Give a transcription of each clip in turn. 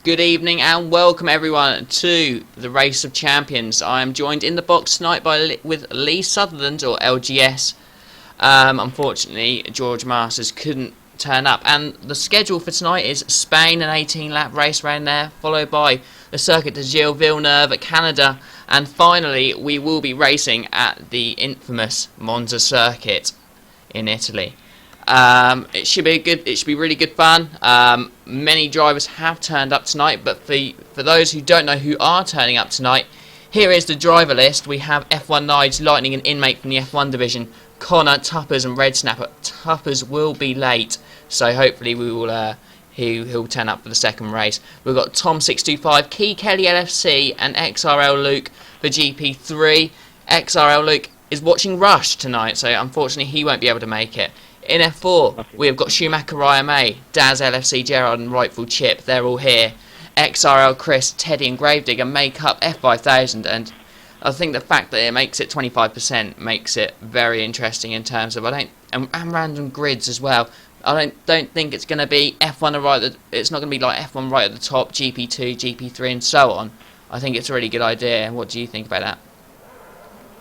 Good evening and welcome everyone to the Race of Champions. I am joined in the box tonight with Lee Sutherland, or LGS. Unfortunately, George Masters couldn't turn up, and the schedule for tonight is Spain, an 18-lap race around there, followed by the Circuit de Gilles Villeneuve at Canada, and finally we will be racing at the infamous Monza circuit in Italy. It should be really good fun. Many drivers have turned up tonight, but for those who don't know who are turning up tonight, here is the driver list. We have F1 Nige, Lightning and Inmate from the F1 division, Connor, Tuppers and Red Snapper. Tuppers will be late, so hopefully we will he'll turn up for the second race. We've got Tom625, Key Kelly LFC and XRL Luke for GP3. XRL Luke is watching Rush tonight, so unfortunately he won't be able to make it. In F4, we have got Schumacher IMA, Daz LFC, Gerard and Rightful Chip. They're all here. XRL Chris, Teddy and Gravedigger make up F5000, and I think the fact that it makes it 25% makes it very interesting in terms of and random grids as well. I don't think it's going to be F1 it's not going to be like F1 right at the top, GP2, GP3 and so on. I think it's a really good idea. What do you think about that?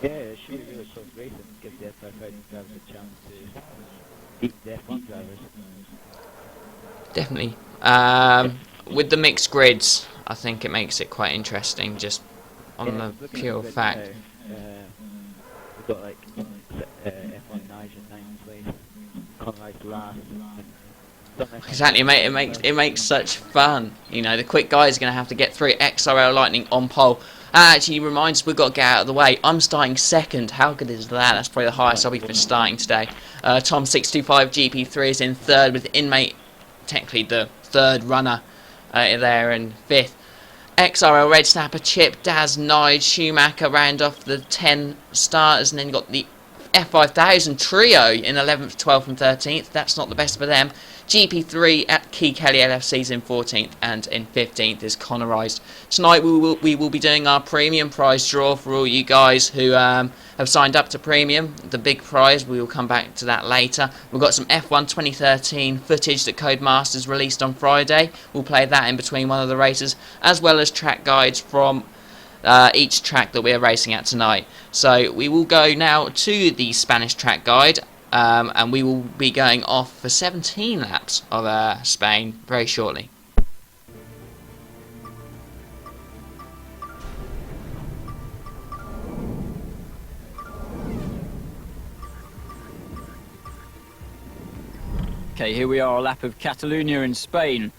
Yeah, it should be really close racing, give the F5000 drivers a chance to beat the F1 drivers. Definitely. With the mixed grids, I think it makes it quite interesting, just on the pure fact. We've got like F1 Nige and 9's place, Conrad's last. Exactly, mate. It makes such fun. You know, the quick guys are going to have to get through. XRL Lightning on pole. That actually reminds us we've got to get out of the way. I'm starting second. How good is that? That's probably the highest I'll be for starting today. Tom625 GP3 is in third, with Inmate technically the third runner there in fifth. XRL Red Snapper, Chip, Daz, Nige, Schumacher round off the 10 starters, and then you've got the F5000 trio in 11th, 12th and 13th. That's not the best for them. GP3 at Key Kelly LFC's in 14th, and in 15th is Connorized. Tonight we will be doing our premium prize draw for all you guys who have signed up to premium. The big prize, we will come back to that later. We've got some F1 2013 footage that Codemasters released on Friday. We'll play that in between one of the races, as well as track guides from each track that we're racing at tonight. So we will go now to the Spanish track guide, and we will be going off for 17 laps of Spain very shortly. Okay, here we are, a lap of Catalonia in Spain.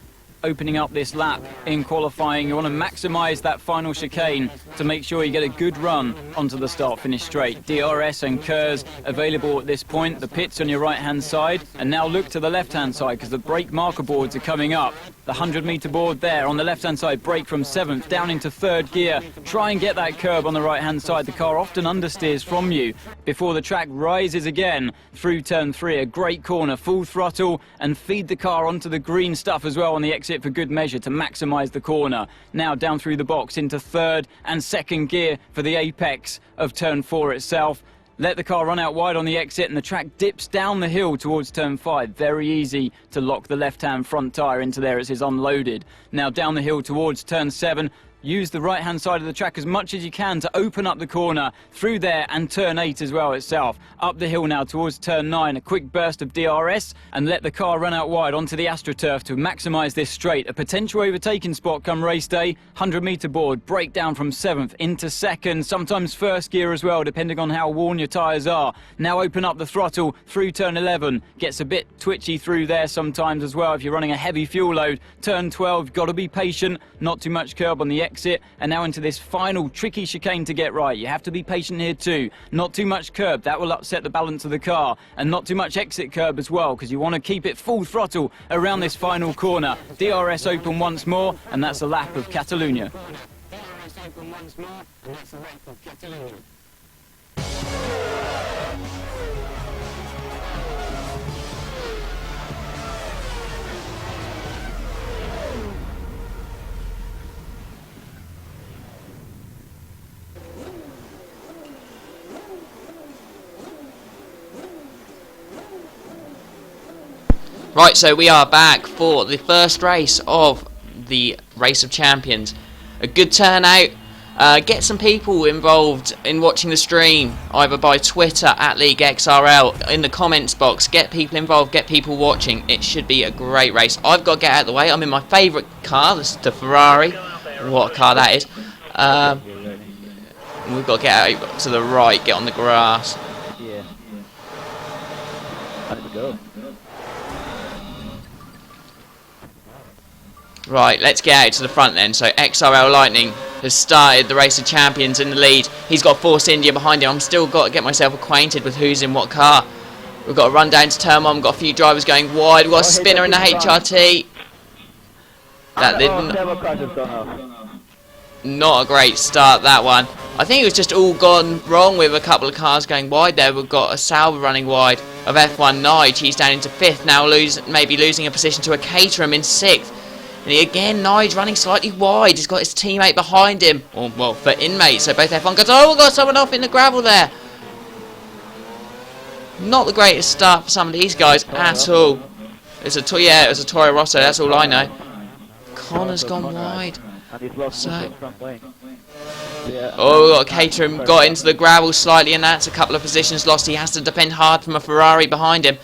Opening up this lap in qualifying, you want to maximise that final chicane to make sure you get a good run onto the start-finish straight. DRS and KERS available at this point. The pits on your right-hand side, and now look to the left-hand side because the brake marker boards are coming up. The 100-metre board there on the left-hand side, brake from 7th down into 3rd gear. Try and get that curb on the right-hand side. The car often understeers from you before the track rises again through turn 3. A great corner, full throttle, and feed the car onto the green stuff as well on the exit for good measure to maximise the corner. Now down through the box into 3rd and 2nd gear for the apex of turn 4 itself. Let the car run out wide on the exit, and the track dips down the hill towards turn 5. Very easy to lock the left-hand front tyre into there as it's unloaded. Now down the hill towards turn 7. Use the right-hand side of the track as much as you can to open up the corner through there, and turn 8 as well itself. Up the hill now towards turn 9, a quick burst of DRS, and let the car run out wide onto the AstroTurf to maximise this straight. A potential overtaking spot come race day. 100-metre board, breakdown from 7th into 2nd, sometimes 1st gear as well, depending on how worn your tyres are. Now open up the throttle through turn 11. Gets a bit twitchy through there sometimes as well if you're running a heavy fuel load. Turn 12, got to be patient, not too much curb on the exit, and now into this final tricky chicane to get right. You have to be patient here too. Not too much curb, that will upset the balance of the car, and not too much exit curb as well, because you want to keep it full throttle around this final corner. DRS open once more, and that's a lap of Catalonia. DRS open once more, and that's a lap of Catalonia. Right, so we are back for the first race of the Race of Champions. A good turnout. Get some people involved in watching the stream, either by Twitter at League XRL, in the comments box. Get people involved, get people watching. It should be a great race. I've got to get out of the way. I'm in my favourite car, the Ferrari. What a car that is. We've got to get out to the right, get on the grass. Yeah. Let's go. Right, let's get out to the front then. So XRL Lightning has started the Race of Champions in the lead. He's got Force India behind him. I'm still got to get myself acquainted with who's in what car. We've got to run down to turn 1. We've got a few drivers going wide. We've got a spinner in the HRT. That didn't... Not a great start, that one. I think it was just all gone wrong with a couple of cars going wide there. We've got a Sauber running wide of F1 Nige. He's down into 5th now, maybe losing a position to a Caterham in 6th. And again, Nige running slightly wide. He's got his teammate behind him. Well, for inmates. So both F1 guys. Oh, we've got someone off in the gravel there. Not the greatest start for some of these guys at all. It was a Toro Rosso. That's all I know. Connor's gone wide. So, oh, we've got Caterham got into the gravel slightly, and that's a couple of positions lost. He has to depend hard from a Ferrari behind him.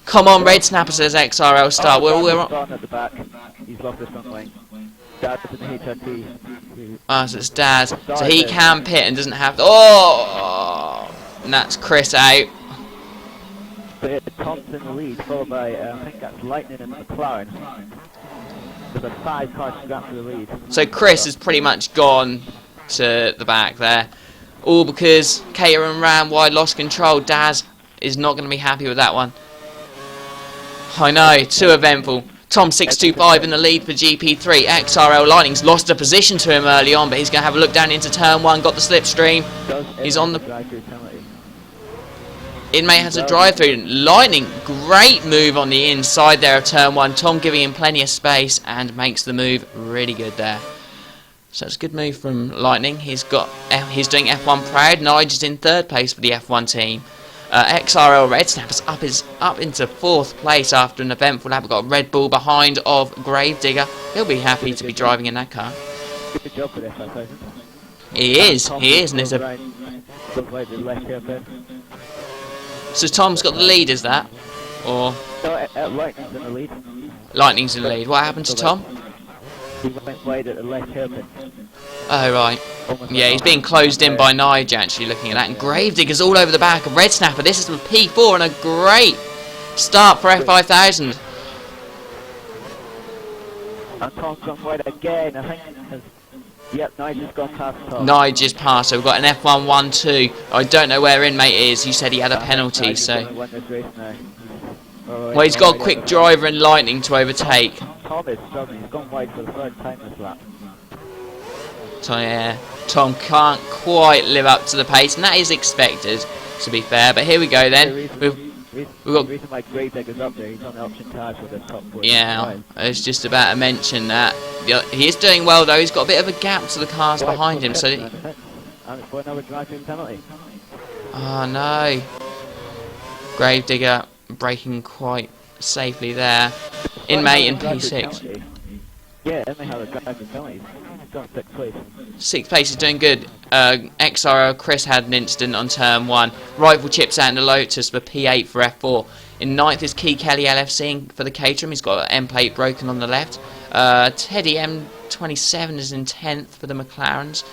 Come on, Red Snapper, says XRL Star. We're on at the back. He's lost the front lane. Dad's in the HRT. So it's Daz. So he can pit and doesn't have to. Oh! And that's Chris out. So Tom's in the lead, followed by, I think that's Lightning and McLaren. There's a 5 car scrap for the lead. So Chris has pretty much gone to the back there. All because Caterham ran wide, lost control. Daz is not going to be happy with that one. I know, too eventful. Tom 625 in the lead for GP3. XRL Lightning's lost a position to him early on, but he's going to have a look down into turn 1. Got the slipstream. He's on the... Inmate has a drive through. Lightning, great move on the inside there of turn 1. Tom giving him plenty of space and makes the move really good there. So it's a good move from Lightning. He's doing F1 proud. Nige is in 3rd place for the F1 team. XRL Red Snappers up into 4th place after an eventful lap. We've got Red Bull behind of Gravedigger. He'll be happy to be driving in that car. Good job for the F5000. He is, and it's a... So Tom's got the lead, is that? Or... No, Lightning's in the lead. Lightning's in the lead. What happened to Tom? He went wide at the left hairpin. Oh, right. Yeah, he's being closed in by Nige, actually, looking at that. And Gravedigger's all over the back of Red Snapper. This is the P4 and a great start for F5000. And Tom's gone wide again, I think. Yep, Nige has gone past Tom. Nige is past, so we've got an F1 1-2. I don't know where Inmate is. You said he had a penalty, so... Well, he's got a quick driver in Lightning to overtake. Tom is struggling. He's gone wide for the 3rd time this lap. So yeah, Tom can't quite live up to the pace, and that is expected, to be fair. But here we go then. We've got... The reason why Gravedigger's up there, he's on the option tires with the top 4. Yeah, I was just about to mention that. He is doing well though. He's got a bit of a gap to the cars behind him, so... And it's for another driving penalty. Oh no. Gravedigger braking quite safely there. Inmate in P6. Yeah, and they have a driving penalty. He's got 6th place. 6th place is doing good. XRO Chris had an incident on turn 1. Rival chips out in the Lotus for P8 for F4. In 9th is Key Kelly LFC for the Caterham. He's got an M plate broken on the left. Teddy M27 is in 10th for the McLarens.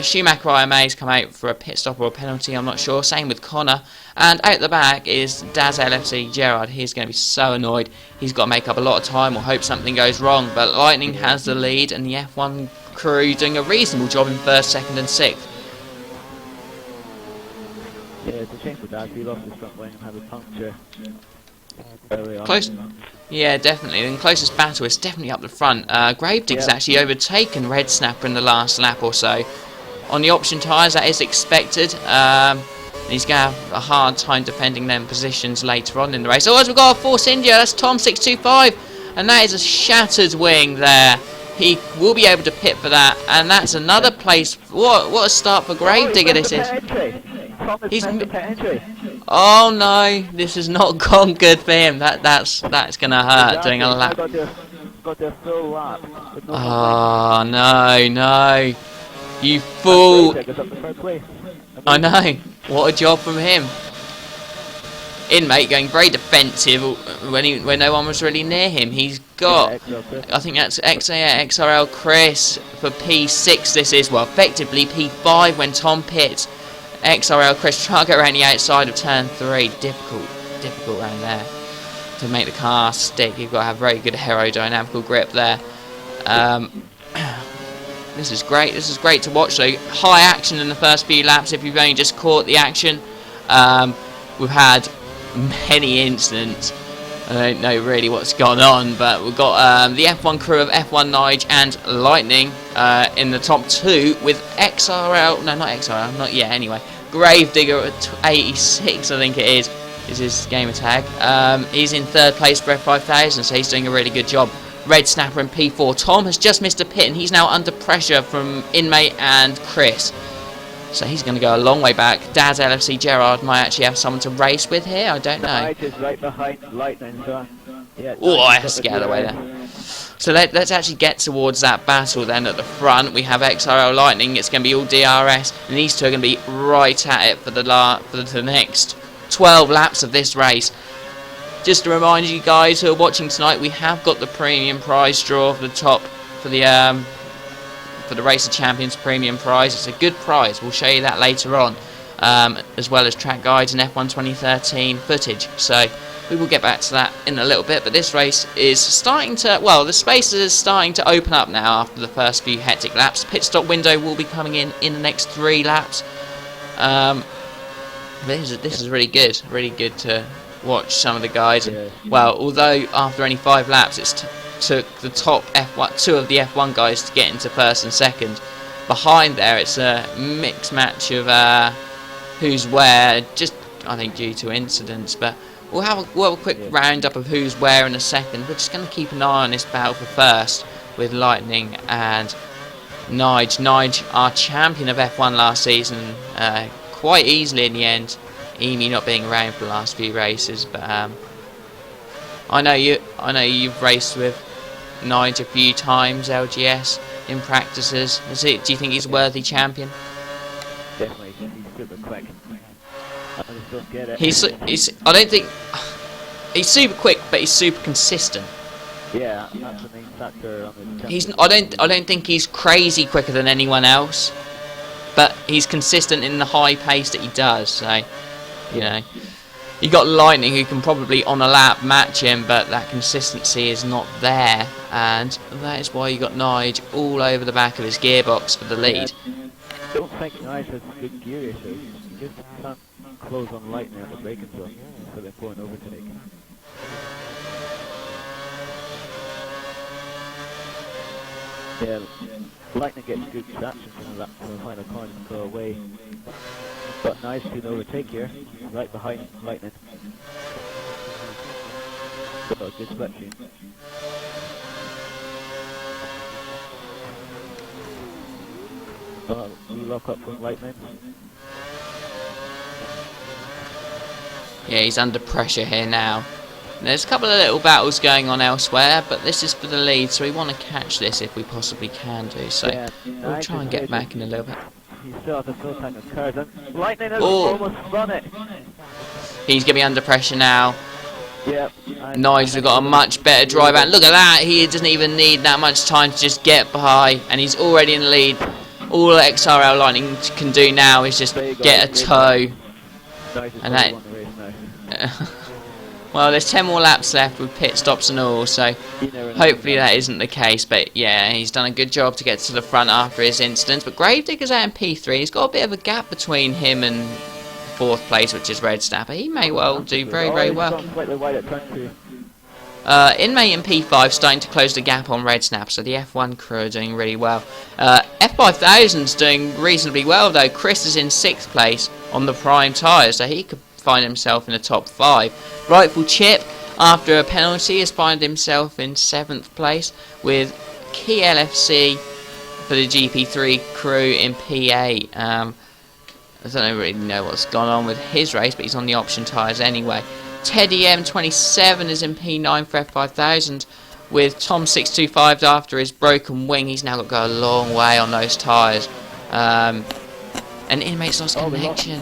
Schumacher IMA has come out for a pit stop or a penalty, I'm not sure. Same with Connor. And out the back is Daz LFC Gerard. He's going to be so annoyed. He's got to make up a lot of time or hope something goes wrong. But Lightning has the lead, and the F1 crew doing a reasonable job in 1st, 2nd and 6th. Yeah, it's a shame for Daz. He lost his front wing and had a puncture early on. Close. Yeah, definitely. The closest battle is definitely up the front. Gravedigger's actually overtaken Red Snapper in the last lap or so. On the option tyres, that is expected. He's going to have a hard time defending them positions later on in the race. Oh, as we've got a Force India, that's Tom 625. And that is a shattered wing there. He will be able to pit for that. And that's another place. What a start for Gravedigger this is. Oh no, this has not gone good for him. That's going to hurt doing a lap. got their full lap. With no Oh, no, no. You fool. Goes up to third place. I know. What a job from him. Inmate going very defensive when no one was really near him. He's got, I think that's XRL Chris for P6 this is. Well, effectively P5 when Tom pits. XRL Chris trying to go around the outside of turn 3. Difficult around there. To make the car stick, you've got to have very good aerodynamical grip there. This is great. This is great to watch. So high action in the first few laps. If you've only just caught the action, we've had many incidents. I don't know really what's gone on, but we've got the F1 crew of F1 Nige and Lightning in the top 2 with XRL. No, not XRL. Not yet. Anyway, Gravedigger at 86, I think it is his gamer tag. He's in 3rd place for F5000, so he's doing a really good job. Red Snapper in P4. Tom has just missed a pit, and he's now under pressure from Inmate and Chris. So he's going to go a long way back. Dad's LFC Gerard might actually have someone to race with here. I don't know. Nige is right behind Lightning, so yeah. Oh, I have to get out of the way there. So let's actually get towards that battle then. At the front, we have XRL Lightning. It's going to be all DRS, and these two are going to be right at it for the next 12 laps of this race. Just to remind you guys who are watching tonight, we have got the premium prize draw for the top for the Race of Champions premium prize. It's a good prize. We'll show you that later on, as well as track guides and F1 2013 footage. So we will get back to that in a little bit. But this race is starting to, well, the spaces are starting to open up now after the first few hectic laps. Pit stop window will be coming in the next 3 laps. This is really good to watch some of the guys. And, well, although after only 5 laps it took the top F1, 2 of the F1 guys to get into 1st and 2nd. Behind there it's a mixed match of who's where, just I think due to incidents, but we'll have a quick roundup of who's where in a second. We're just going to keep an eye on this battle for first with Lightning and Nige. Nige, our champion of F1 last season, quite easily in the end. Emi not being around for the last few races, but I know you've raced with Nige a few times, LGS, in practices. Do you think he's a worthy champion? Definitely, he's super quick. I just don't get it. I don't think he's super quick, but he's super consistent. Yeah, that's the main factor on the I don't think he's crazy quicker than anyone else, but he's consistent in the high pace that he does. So, you know, you got Lightning who can probably on a lap match him, but that consistency is not there, and that is why you got Nige all over the back of his gearbox for the lead. I don't think Nige has good gear issues. He just can't close on Lightning at the braking zone for the important overtake. Yeah, Lightning gets good traction from the final corner and go away. But Nige can overtake here, right behind Lightning. So good selection. We lock up from Lightning. Yeah, he's under pressure here now. There's a couple of little battles going on elsewhere, but this is for the lead, so we want to catch this if we possibly can do. So yeah, we'll try and get back in a little bit. He still has a full tank of cars, and Lightning has almost run it. He's going to be under pressure now. Yep. Nige has got a much better drive out. Look at that, he doesn't even need that much time to just get by, and he's already in the lead. All XRL Lightning can do now is just get a toe. And that. Well, there's 10 more laps left with pit stops and all, so hopefully that isn't the case. But yeah, he's done a good job to get to the front after his incident. But Gravedigger's out in P3. He's got a bit of a gap between him and 4th place, which is Red Snapper. He may well do very, very well. Inmate in P5 starting to close the gap on Red Snap, so the F1 crew are doing really well. F5000's doing reasonably well though. Chris is in 6th place on the prime tyres, so he could find himself in the top 5. Rightful Chip, after a penalty, has found himself in 7th place, with Key LFC for the GP3 crew in P8. I don't really know what's gone on with his race, but he's on the option tyres anyway. Teddy M27 is in P9 for F5000, with Tom 625 after his broken wing. He's now got to go a long way on those tyres. And Inmate's lost connection.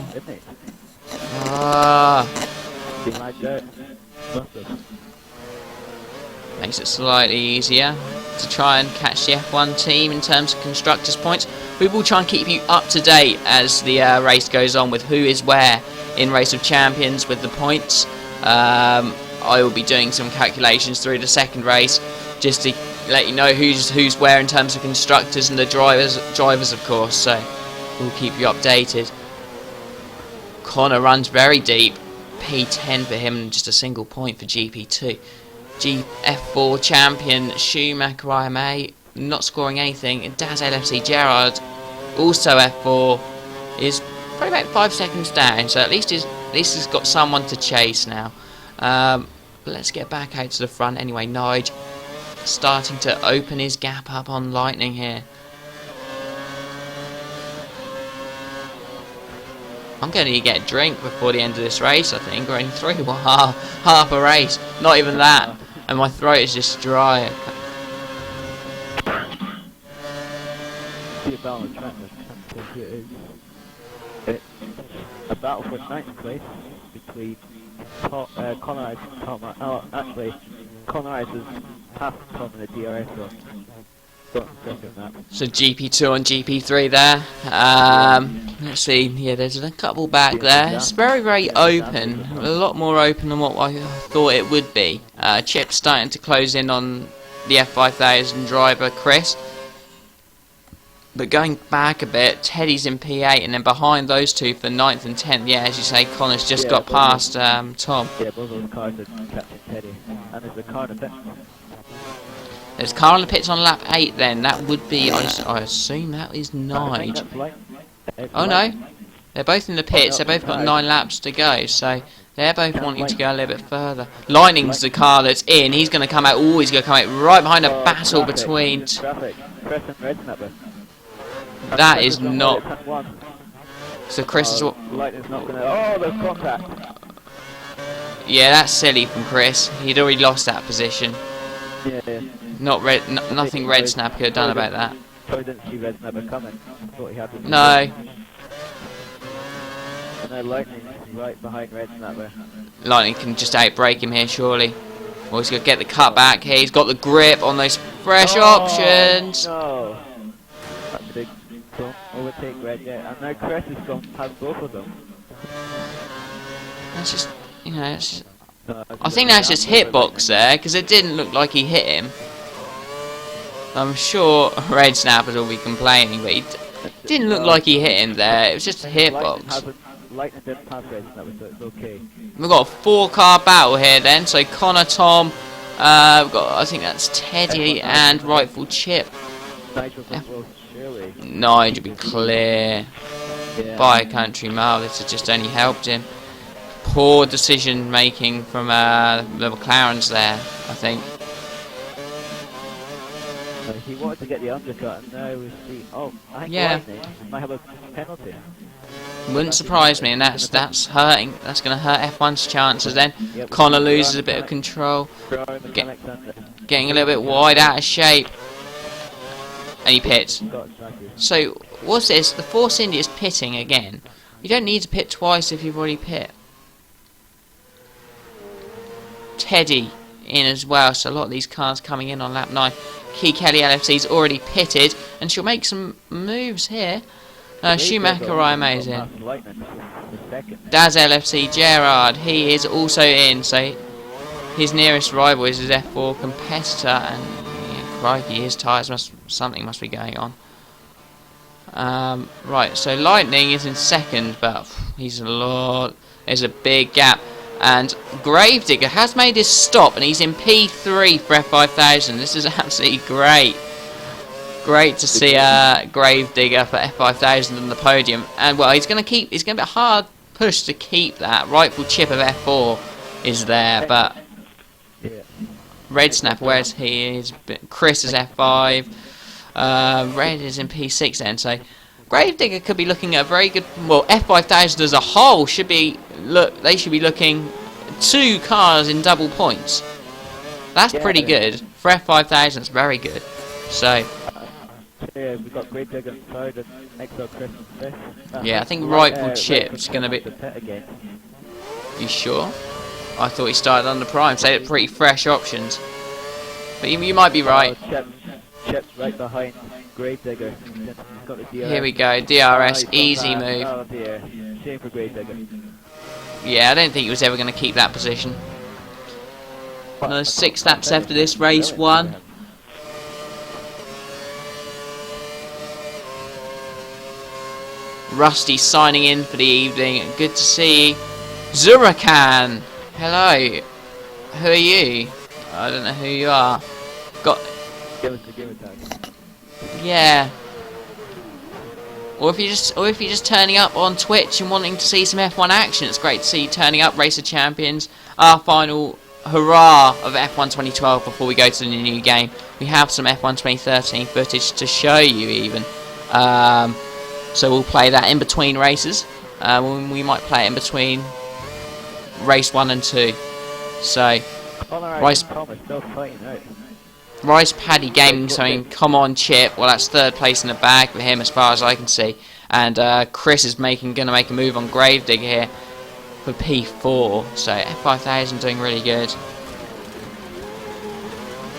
Makes it slightly easier to try and catch the F1 team in terms of constructors' points. We will try and keep you up to date as the race goes on with who is where in Race of Champions with the points. I will be doing some calculations through the second race just to let you know who's where in terms of constructors and the drivers of course, so we'll keep you updated. Connor runs very deep, P10 for him and just a single point for GP2. F4 champion Schumacher IMA not scoring anything, and Daz LFC Gerard also F4 is probably about 5 seconds down, so at least he's got someone to chase now. But let's get back out to the front anyway. Nige starting to open his gap up on Lightning here. I'm going to get a drink before the end of this race, I think. We're in through half a race, not even that, and my throat is just dry. It's a battle for 9th place between Connor Ives and Tom. Actually, Connor Ives has passed Tom in the DRS, so GP2 and GP3 there. Let's see, yeah, there's a couple back there. It's very open, a lot more open than what I thought it would be. Chip's starting to close in on the F5000 driver Chris. But going back a bit, Teddy's in P8, and then behind those two for 9th and 10th, yeah, as you say, Connor's just got past Tom. Yeah, both those cars are catching Teddy. And there's a car in the pit. There's a car on the pits on lap 8 then, that would be, I assume that is Nige. Oh no, they're both in the pits, they've both got 9 laps to go, so they're both wanting to go a little bit further. Lightning's the car that's in, he's going to come out, he's going to come out right behind a battle between... That is not... So Chris is what... Lightning's not going to... Oh, there's contact! Yeah, that's silly from Chris. He'd already lost that position. Yeah. Nothing Red Snap could have done about that. Probably didn't see Red Snapper coming. Thought he had No. And now Lightning's right behind Red Snapper. Lightning can just outbrake him here, surely. Well, he's going to get the cut back here. He's got the grip on those fresh options. No. That's a big... Don't overtake Red yet. And now Chris has gone past both of them. That's just, you know, it's just, No, I think that's just hitbox there, because it didn't look like he hit him. I'm sure Red Snappers will be complaining, but he didn't look like he hit him there. It was just a hitbox. Lightning didn't pass Red Snapper, so it's okay. We've got a 4-car battle here then, so Connor, Tom, we've got, I think that's Teddy and Rightful Chip. Nigel from both, surely. Nigel will be clear by a country mile. This has just only helped him. Poor decision making from the McLarens there, I think. He wanted to get the undercut, and now we see. Oh, I think Lightning might have a penalty. Wouldn't surprise me, and that's hurting. That's going to hurt F1's chances then. Connor loses a bit of control, getting a little bit wide, out of shape, and he pits. So what's this? The Force India is pitting again. You don't need to pit twice if you've already pit. Teddy in as well, so a lot of these cars coming in on lap 9. Key Kelly LFC's already pitted, and she'll make some moves here. Schumacher IMA's in. Daz LFC Gerard, he is also in, so his nearest rival is his F4 competitor, and yeah, crikey, his tyres something must be going on. Right, so Lightning is in second, but there's a big gap. And Gravedigger has made his stop, and he's in P3 for F5000. This is absolutely great. Great to see Gravedigger for F5000 on the podium. And well, he's going to be a hard push to keep that. Rightful Chip of F4 is there, but Red Snap, where's he? Is Chris is F5. Red is in P6 then, so Gravedigger could be looking at a very good. Well, F5000 as a whole should be looking 2 cars in double points. That's Yeah, pretty good. For F5000, it's very good. So, yeah, we've got Great Digger in third and XRL Chris in fifth. yeah, I think Right, Rightful Chip's going to be... the pit again. You sure? I thought he started under Prime, so they're pretty fresh options. But you might be right. Chip's right behind Great Digger. He's got the DRS. Here we go, DRS, easy fast. move. Oh dear, shame for Great Digger. Yeah, I don't think he was ever going to keep that position. Another 6 laps after this, race 1. Rusty signing in for the evening. Good to see you. Zurakan! Hello. Who are you? I don't know who you are. Got... Give us the gamer tag. Yeah. Or if you're just turning up on Twitch and wanting to see some F1 action, it's great to see you turning up. Race of Champions, our final hurrah of F1 2012 before we go to the new game. We have some F1 2013 footage to show you even. So we'll play that in between races. We might play it in between race 1 and 2. So Rice Paddy Gaming saying, come on Chip. Well, that's 3rd place in the bag for him as far as I can see. And Chris is going to make a move on Gravedigger here for P4. So F5000 doing really good.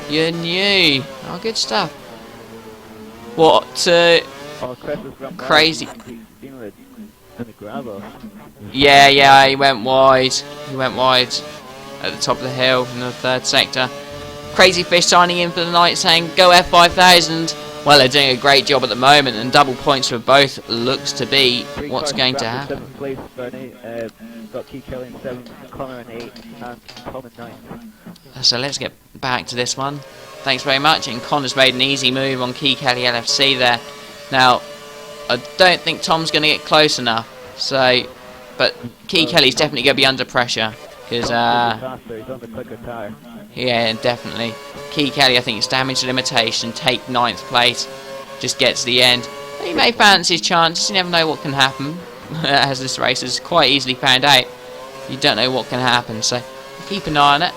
You're new. Oh, good stuff. What? Crazy. Yeah, he went wide. He went wide at the top of the hill in the 3rd sector. Crazy Fish signing in for the night saying, go F5000. Well, they're doing a great job at the moment, and double points for both looks to be what's going to happen. 7th place, Bernie. Got Keith Kelly in 7th, Connor in 8th, and Tom in 9th. So let's get back to this one. Thanks very much. And Connor's made an easy move on Key Kelly LFC there. Now, I don't think Tom's going to get close enough. So, but Key Kelly's definitely going to be under pressure because, He's on the quicker tire. yeah, definitely. Key Kelly, I think it's damage limitation. Take 9th place. Just get to the end. He may fancy his chances. You never know what can happen. As this race is quite easily found out. You don't know what can happen. So keep an eye on it.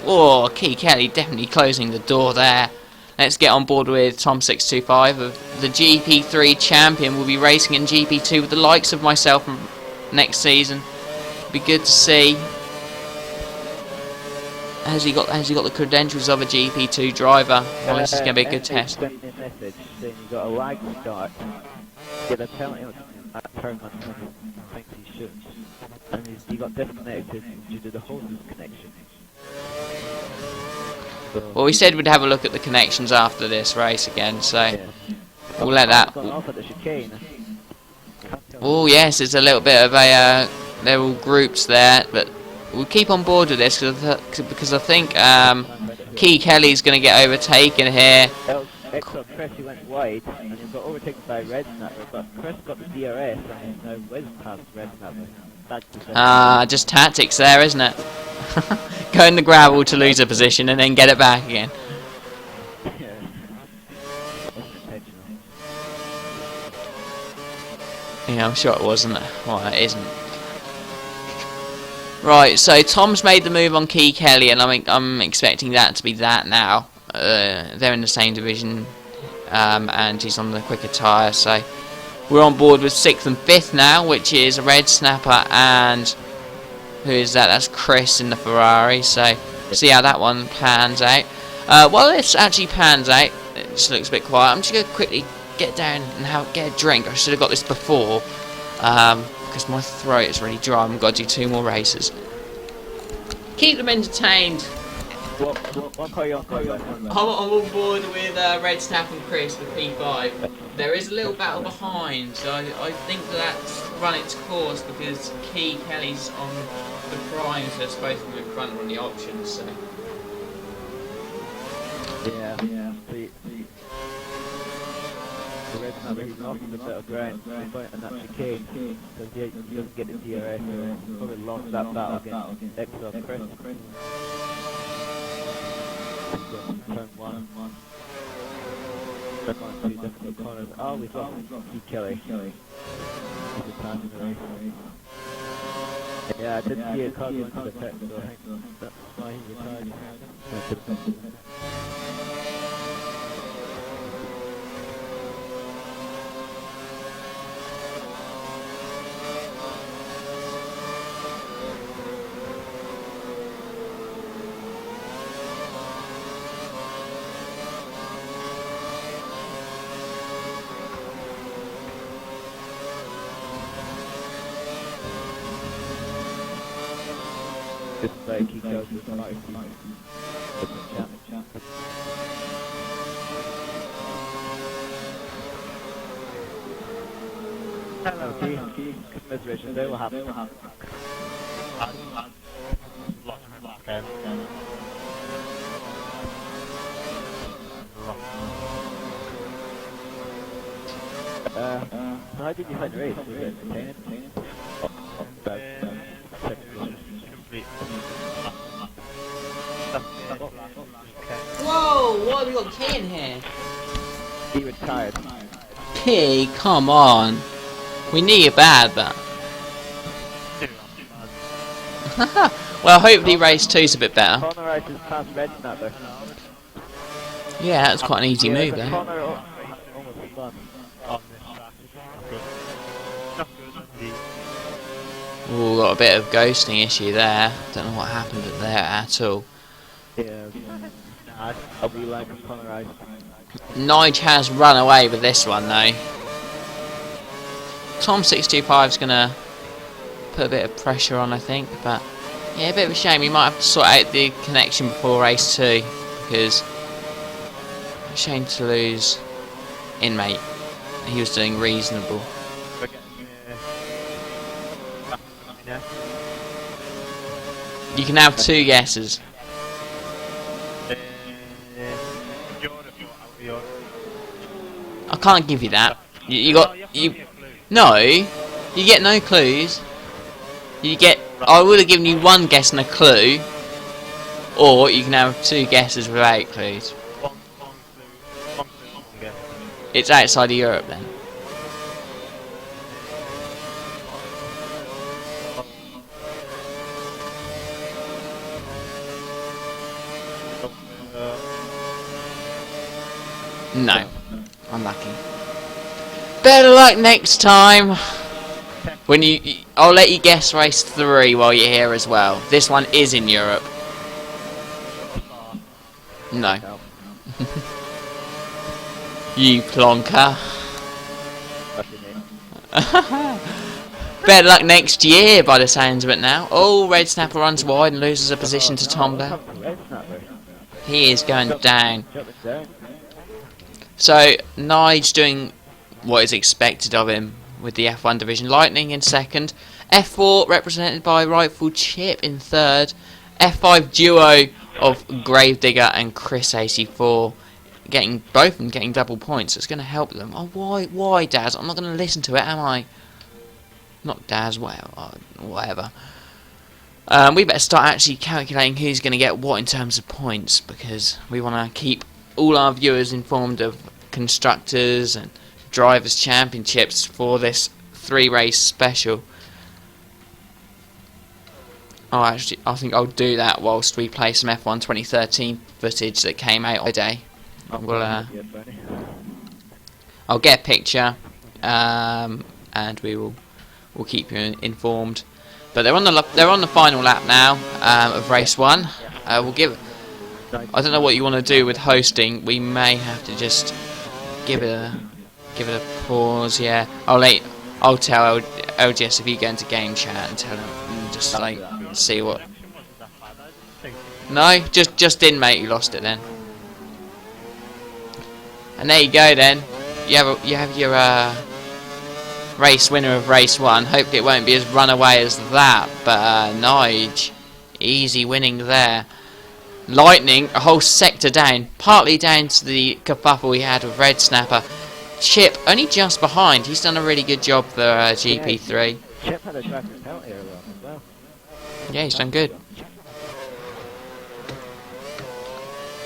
Oh, Key Kelly definitely closing the door there. Let's get on board with Tom625 of the GP3 champion. Will be racing in GP2 with the likes of myself next season. Be good to see. Has he got the credentials of a GP2 driver? Well, this is going to be a good test. Sent me a message saying you got a lag start. Get a penalty at turn 1. Thinks he should. And he got disconnected due to the hoses connection. So Well, we said we'd have a look at the connections after this race again, so yeah. we'll let that. Gone off at the chicane. Oh yes, it's a little bit of a. They're all groups there, but we'll keep on board with this because I think Key Kelly's going to get overtaken here. Excellent. Chris, he went wide and he got overtaken by Red Snapper, but Chris got the DRS and he's now whizzed past Red Snapper. Just tactics there, isn't it? Go in the gravel to lose a position and then get it back again. Yeah. Wasn't intentional. Yeah, I'm sure it wasn't. Well, it isn't. Right, so Tom's made the move on Key Kelly, and I'm expecting that to be that now. They're in the same division, and he's on the quicker tyre, so we're on board with 6th and 5th now, which is a Red Snapper and who is that? That's Chris in the Ferrari. So see how that one pans out. While this actually pans out, it just looks a bit quiet. I'm just going to quickly get down and get a drink. I should have got this before. Because my throat is really dry. I've got to do 2 more races. Keep them entertained. What car are you on? I'm on board with Red Snap and Chris with P5. There is a little battle behind, so I think that's run its course because Key Kelly's on the prime, so they're supposed to be in front on the options. So. Yeah. The Red Snapper, he's off the bit of ground, and that's chicane, so he doesn't get the DRS, so he probably lost that battle against XRL Chris. Turn 1. Back on 2 different corners. Oh, we've lost Key Kelly. He's a pass in the race. Yeah, I didn't see a car going to the pit, so I think that's why he retired. Went to the pit. Just like he goes with the light. Okay, commiserations there will happen. So how did you find the race? Was it entertaining? Whoa, what have we got Key in here? He retired. Key, come on. We knew you bad, but... well, hopefully race 2's a bit better. Corner right is past red snapper. Yeah, that's quite an easy move there. Corner almost done. Ooh, got a bit of ghosting issue there. Don't know what happened there at all. Yeah, I'll be like a corner right. Nige has run away with this one though. Tom625 is gonna put a bit of pressure on, I think, but yeah, a bit of a shame. We might have to sort out the connection before race 2 because a shame to lose Inmate. He was doing reasonable. You can have 2 guesses. I can't give you that. No, you get no clues. You get. I would have given you 1 guess and a clue, or you can have 2 guesses without clues. It's outside of Europe then. No, unlucky. Better luck next time. When I'll let you guess race 3 while you're here as well. This one is in Europe. No. You plonker. Better luck next year by the sounds of it now. Oh, Red Snapper runs wide and loses a position to Tomba. He is going down. So, Nige doing what is expected of him with the F1 division. Lightning in second. F4 represented by Rightful Chip in third. F5 duo of Gravedigger and Chris 84. Both of them getting double points. It's going to help them. Oh, why, Daz? I'm not going to listen to it, am I? Not Daz, well, whatever. We better start actually calculating who's going to get what in terms of points, because we want to keep all our viewers informed of constructors and drivers' championships for this 3-race special. Oh, actually, I think I'll do that whilst we play some F1 2013 footage that came out today. I'll get a picture, and we'll keep you informed. But they're on the final lap now of race 1. We'll give. I don't know what you want to do with hosting. We may have to just give it a pause. Yeah, I'll tell LGS if you go into game chat and tell him and just like see what. No, just Inmate who lost it then. And there you go then. You have your race winner of race 1. Hopefully it won't be as runaway as that. But Nige, easy winning there. Lightning, a whole sector down, partly down to the kerfuffle we had with Red Snapper. Chip only just behind. He's done a really good job for GP3. Chip had a driver's penalty earlier on as well. Yeah, he's done good.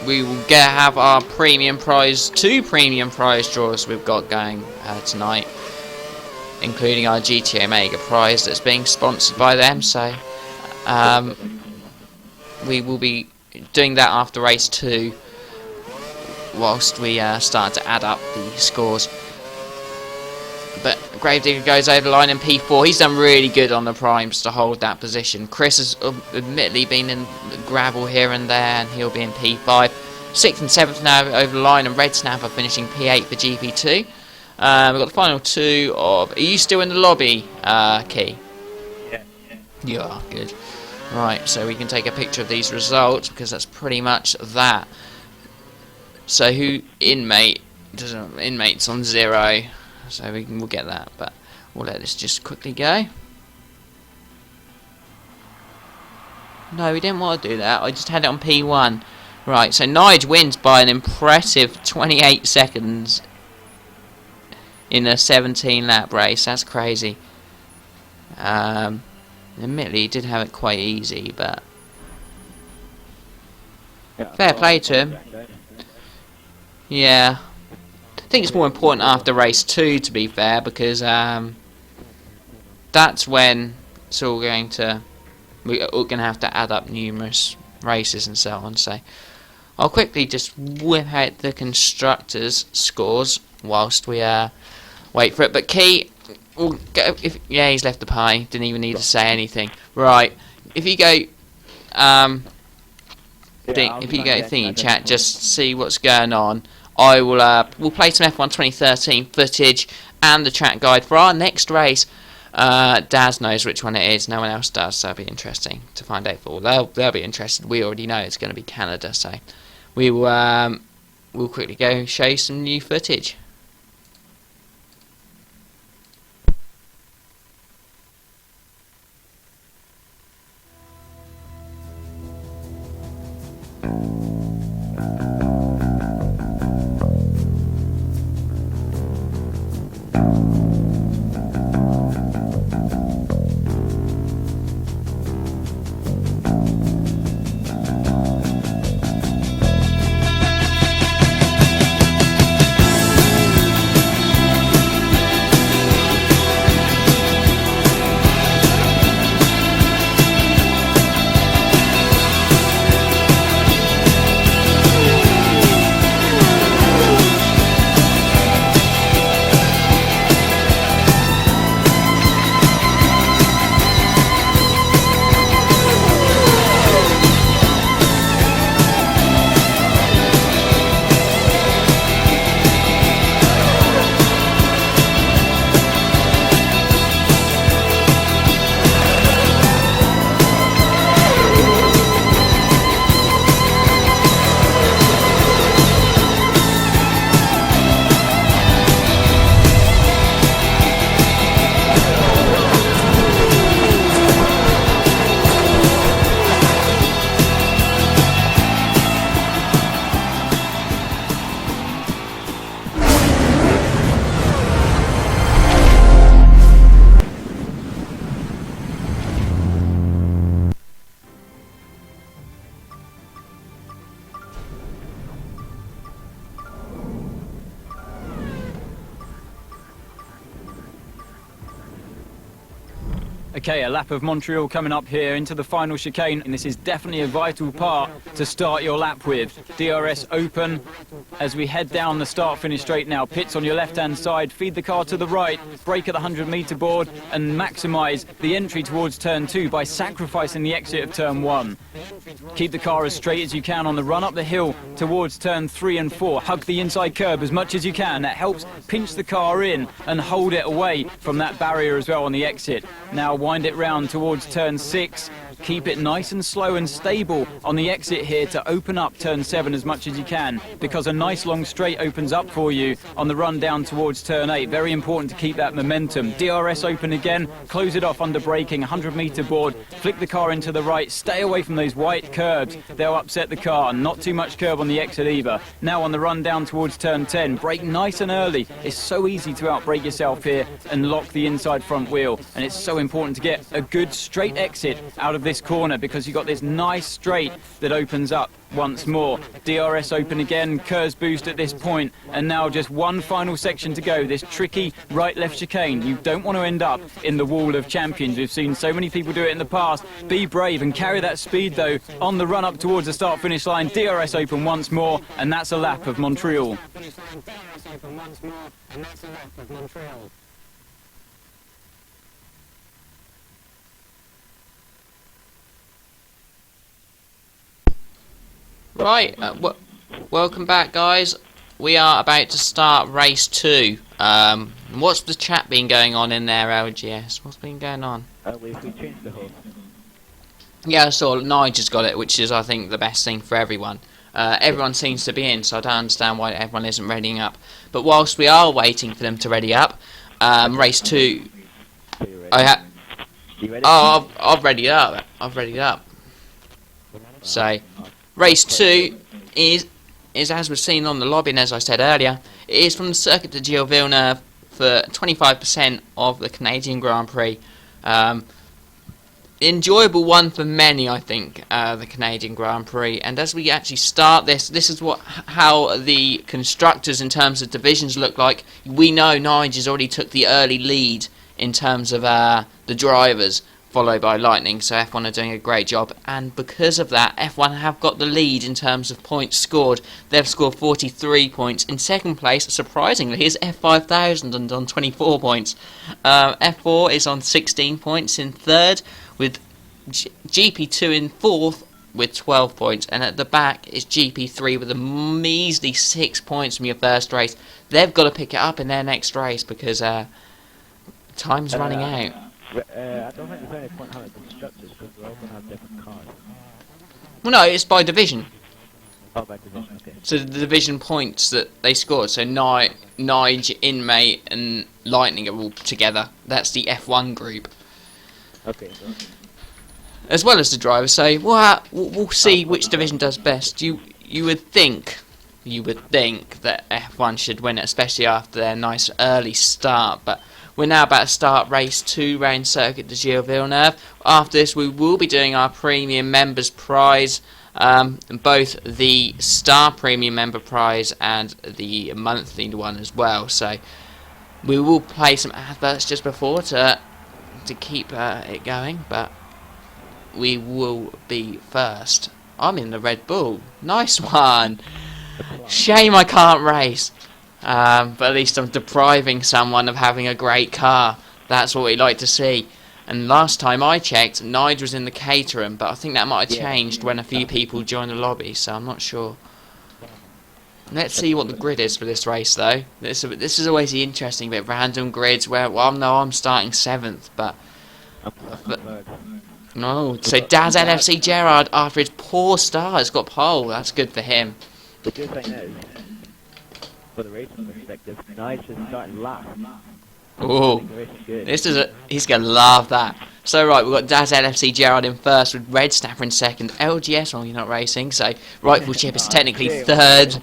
We will have our premium prize, 2 premium prize draws we've got going tonight. including our GT Omega prize that's being sponsored by them. So we will be doing that after race 2, whilst we start to add up the scores. But Gravedigger goes over the line in P4. He's done really good on the primes to hold that position. Chris has admittedly been in the gravel here and there, and he'll be in P5. 6th and 7th now over the line, and Red Snapper finishing P8 for GP2. We've got the final 2 of... Are you still in the lobby, Key? Yeah. You are, good. Right, so we can take a picture of these results, because that's pretty much that. So who... Inmate's on 0. So we'll get that, but we'll let this just quickly go. No, we didn't want to do that. I just had it on P1. Right, so Nige wins by an impressive 28 seconds in a 17-lap race. That's crazy. Admittedly, he did have it quite easy, but fair play to him. Yeah. I think it's more important after race 2, to be fair, because that's when it's all going to... We're all going to have to add up numerous races and so on. So I'll quickly just whip out the constructors' scores whilst we wait for it. But Key, we'll go, yeah, he's left the pie. Didn't even need to say anything. Right, if you go... if you go thingy chat, just see what's going on. I will we'll play some F1 2013 footage and the track guide for our next race. Daz knows which one it is, no one else does, so it'll be interesting to find out for all. They'll be interested. We already know it's going to be Canada, so we will we'll quickly go show you some new footage. Okay, a lap of Montreal coming up here into the final chicane, and this is definitely a vital part to start your lap with. DRS open as we head down the start-finish straight now. Pits on your left-hand side, feed the car to the right, brake at the 100-metre board, and maximise the entry towards turn 2 by sacrificing the exit of turn 1. Keep the car as straight as you can on the run up the hill towards turn 3 and 4. Hug the inside curb as much as you can. That helps pinch the car in and hold it away from that barrier as well on the exit. Now wind it round towards turn 6. Keep it nice and slow and stable on the exit here to open up turn 7 as much as you can, because a nice long straight opens up for you on the run down towards turn 8. Very important to keep that momentum. DRS open again, close it off under braking, 100-metre board, flick the car into the right, stay away from those white curbs. They'll upset the car. Not too much curb on the exit either. Now on the run down towards turn 10, brake nice and early. It's so easy to outbrake yourself here and lock the inside front wheel, and it's so important important to get a good straight exit out of this corner, because you've got this nice straight that opens up once more. DRS open again, Kerr's boost at this point, and now just one final section to go, this tricky right-left chicane. You don't want to end up in the wall of champions. We've seen so many people do it in the past. Be brave and carry that speed though on the run up towards the start-finish line. DRS open once more, and that's a lap of Montreal. Right, welcome back, guys. We are about to start race 2. What's the chat been going on in there, LGS? What's been going on? We changed the host. Yeah, I saw Nigel's got it, which is, I think, the best thing for everyone. Everyone seems to be in, so I don't understand why everyone isn't readying up. But whilst we are waiting for them to ready up, race 2... You ready? Oh, I've readied up. I've readied up. So... Race 2 is as we've seen on the lobby, and as I said earlier, it is from the Circuit de Gilles Villeneuve for 25% of the Canadian Grand Prix. Enjoyable one for many, I think, the Canadian Grand Prix. And as we actually start this is how the constructors in terms of divisions look like. We know Nigel's already took the early lead in terms of the drivers, followed by Lightning, so F1 are doing a great job, and because of that, F1 have got the lead in terms of points scored. They've scored 43 points. In second place, surprisingly, is F5000 and on 24 points. F4 is on 16 points in third, with GP2 in fourth with 12 points, and at the back is GP3 with a measly 6 points from your first race. They've got to pick it up in their next race because time's running out. I don't think there's any point having constructors because we're all going to have different cars. Well, no, it's by division. Oh, by division, okay. So the division points that they scored. So Nige, Inmate, and Lightning are all together. That's the F1 group. Okay. So. As well as the drivers. So we'll see which division does best. You would think that F1 should win it, especially after their nice early start. But we're now about to start race 2 round Circuit de Gilles Villeneuve. After this, we will be doing our premium members prize, both the Star Premium member prize and the monthly one as well. So we will play some adverts just before to keep it going, but we will be first. I'm in the Red Bull. Nice one. Shame I can't race. But at least I'm depriving someone of having a great car. That's what we like to see. And last time I checked, Nige was in the caterum, but I think that might have changed when a few people joined the lobby, so I'm not sure. Let's see what the grid is for this race, though. This is always the interesting bit. Random grids where, well, no, I'm starting 7th, but no. So Daz LFC Gerard, after his poor start, has got pole. That's good for him. The good thing is, for the racing perspective, Nige is starting last. Oh, he's going to love that. So right, we've got Daz LFC Gerard in first with Red Snapper in second. LGS, oh, you're not racing, so Rightful Chip is technically third.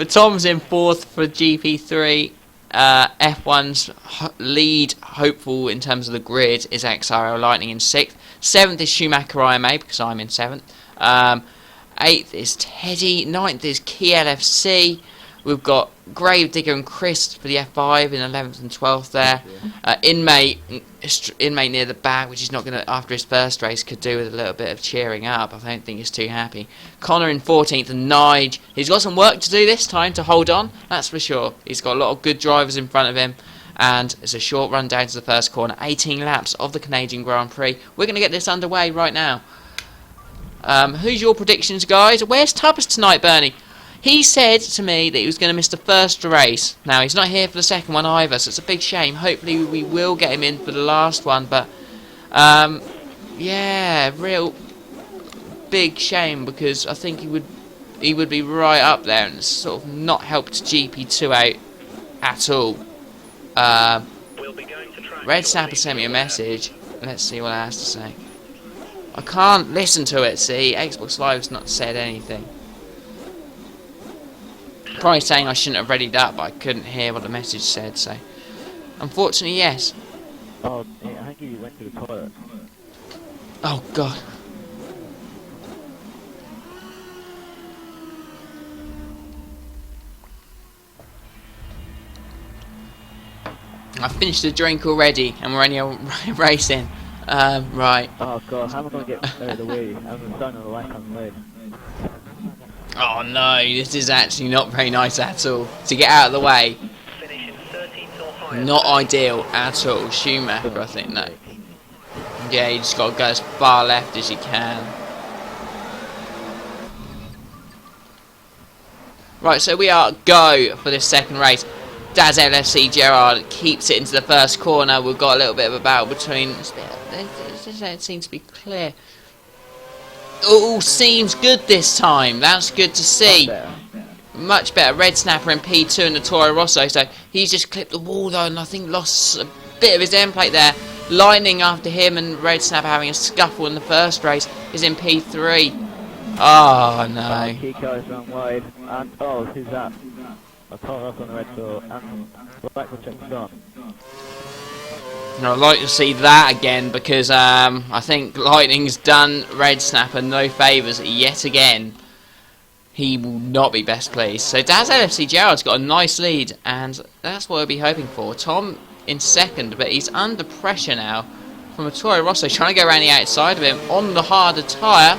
Tom's in fourth for GP3. F1's lead hopeful in terms of the grid is XRL Lightning in 6th. 7th is Schumacher IMA because I'm in 7th. 8th is Teddy. 9th is Key LFC. We've got Gravedigger and Chris for the F5 in 11th and 12th there. Inmate near the back, which he's not going to, after his first race, could do with a little bit of cheering up. I don't think he's too happy. Connor in 14th and Nige. He's got some work to do this time to hold on, that's for sure. He's got a lot of good drivers in front of him. And it's a short run down to the first corner. 18 laps of the Canadian Grand Prix. We're going to get this underway right now. Who's your predictions, guys? Where's Tubbs tonight, Bernie? He said to me that he was going to miss the first race. Now, he's not here for the second one either, so it's a big shame. Hopefully, we will get him in for the last one, but yeah, real big shame because I think he would be right up there and sort of not helped GP2 out at all. Red Snapper sent me a message. Let's see what I has to say. I can't listen to it, see? Xbox Live's not said anything. Probably saying I shouldn't have readied up, but I couldn't hear what the message said, so unfortunately, yes. Oh, yeah, I think he went to the toilet. Oh God. I finished the drink already, and we're only racing. Right. Oh god, how am I going to get out of the way? I'm starting on the left-hand side. Oh no, this is actually not very nice at all. To get out of the way, not ideal at all. Schumacher, I think, no. Yeah, you just got to go as far left as you can. Right, so we are go for this second race. Daz LFC Gerard keeps it into the first corner. We've got a little bit of a battle between. It seems to be clear. Oh, seems good this time. That's good to see. Much better. Red Snapper in P2 and the Toro Rosso. So he's just clipped the wall though, and I think lost a bit of his end plate there. Lightning after him, and Red Snapper having a scuffle in the first race is in P3. Oh no. Key cars run wide. And oh, who's that? A Toro Rosso on the red, so and black will check the on. I'd like to see that again because I think Lightning's done Red Snapper no favours yet again. He will not be best pleased. So Daz LFC Gerard's got a nice lead, and that's what we'll be hoping for. Tom in second, but he's under pressure now from a Toro Rosso trying to go around the outside of him on the harder tyre,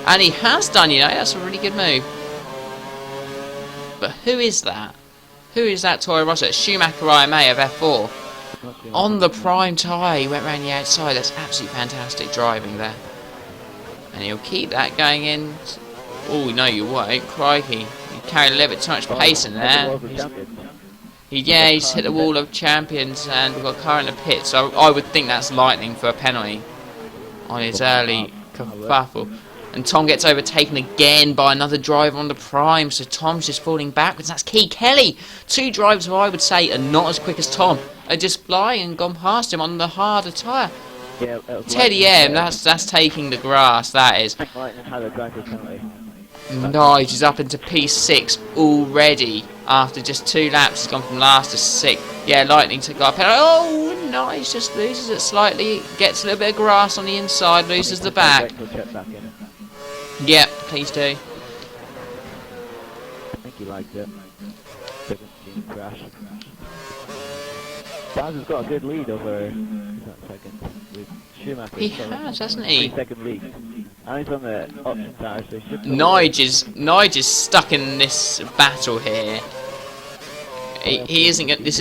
and he has done, you know, that's a really good move. But who is that? Who is that Toro Rosso? It's Schumacher IMA of F4. On the prime tyre, he went around the outside. That's absolutely fantastic driving there. And he'll keep that going in. Oh, no, you won't. Crikey. You carried a little bit too much pace in there. Yeah, he's hit the wall of champions, and we've got a car in the pit. So I would think that's Lightning for a penalty on his early kerfuffle. And Tom gets overtaken again by another driver on the prime, so Tom's just falling backwards. That's Key Kelly. Two drivers who I would say are not as quick as Tom are just flying and gone past him on the harder tyre. Yeah, Teddy M, that's taking the grass, that is. Lightning had a driver's penalty. Nige is up into P6 already after just 2 laps. He's gone from last to 6th. Yeah, Lightning took up. Oh, Nige just loses it slightly. Gets a little bit of grass on the inside, loses the back. Yep, please do. I think he liked it. Didn't seem to crash. Daz has got a good lead over second with Schumacher. He has, hasn't he? 3-second lead. And he's on the option tire, so he should. Nige is stuck in this battle here. He isn't going. This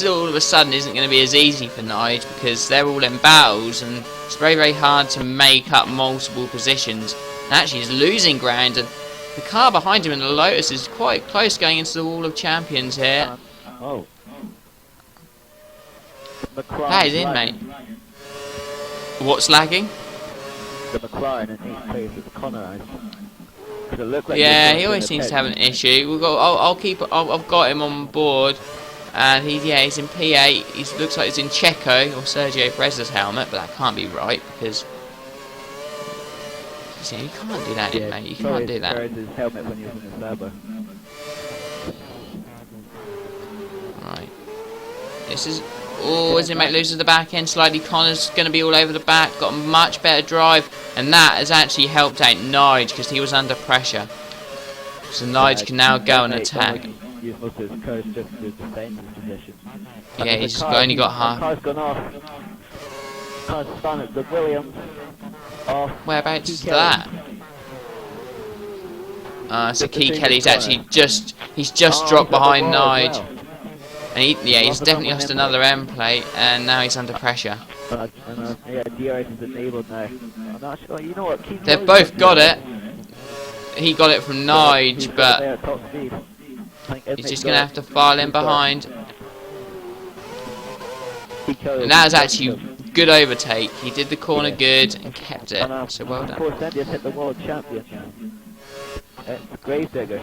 is all of a sudden isn't going to be as easy for Nige because they're all in battles, and it's very, very hard to make up multiple positions. And actually, he's losing ground, and the car behind him in the Lotus is quite close going into the wall of champions here. Oh. That is in, mate. What's lagging? The McLaren in 8th place is Connor. Like yeah, he always seems to have an issue. We've got. I've got him on board, and he's in P8. He looks like he's in Checo or Sergio Perez's helmet, but that can't be right because you can't do that, mate. You can't do that. Perez's helmet when he was in the Sauber. Right. This is. Oh, as mate loses the back end slightly. Connor's going to be all over the back. Got a much better drive, and that has actually helped out Nige because he was under pressure. So Nige can now go and attack. Yeah, he's only got half. Car's gone off. Car's spun at the Williams. Whereabouts is that? So Key Kelly's actually just dropped behind Nige. And he's definitely lost another end plate, and now he's under pressure. Yeah, DRS is enabled now. I'm not sure. You know what? They've both got it. He got it from Nige, but he's just going to have to file in behind. And that was actually good overtake. He did the corner good and kept it. So well done. Sandy's hit the world champion. It's Gravedigger.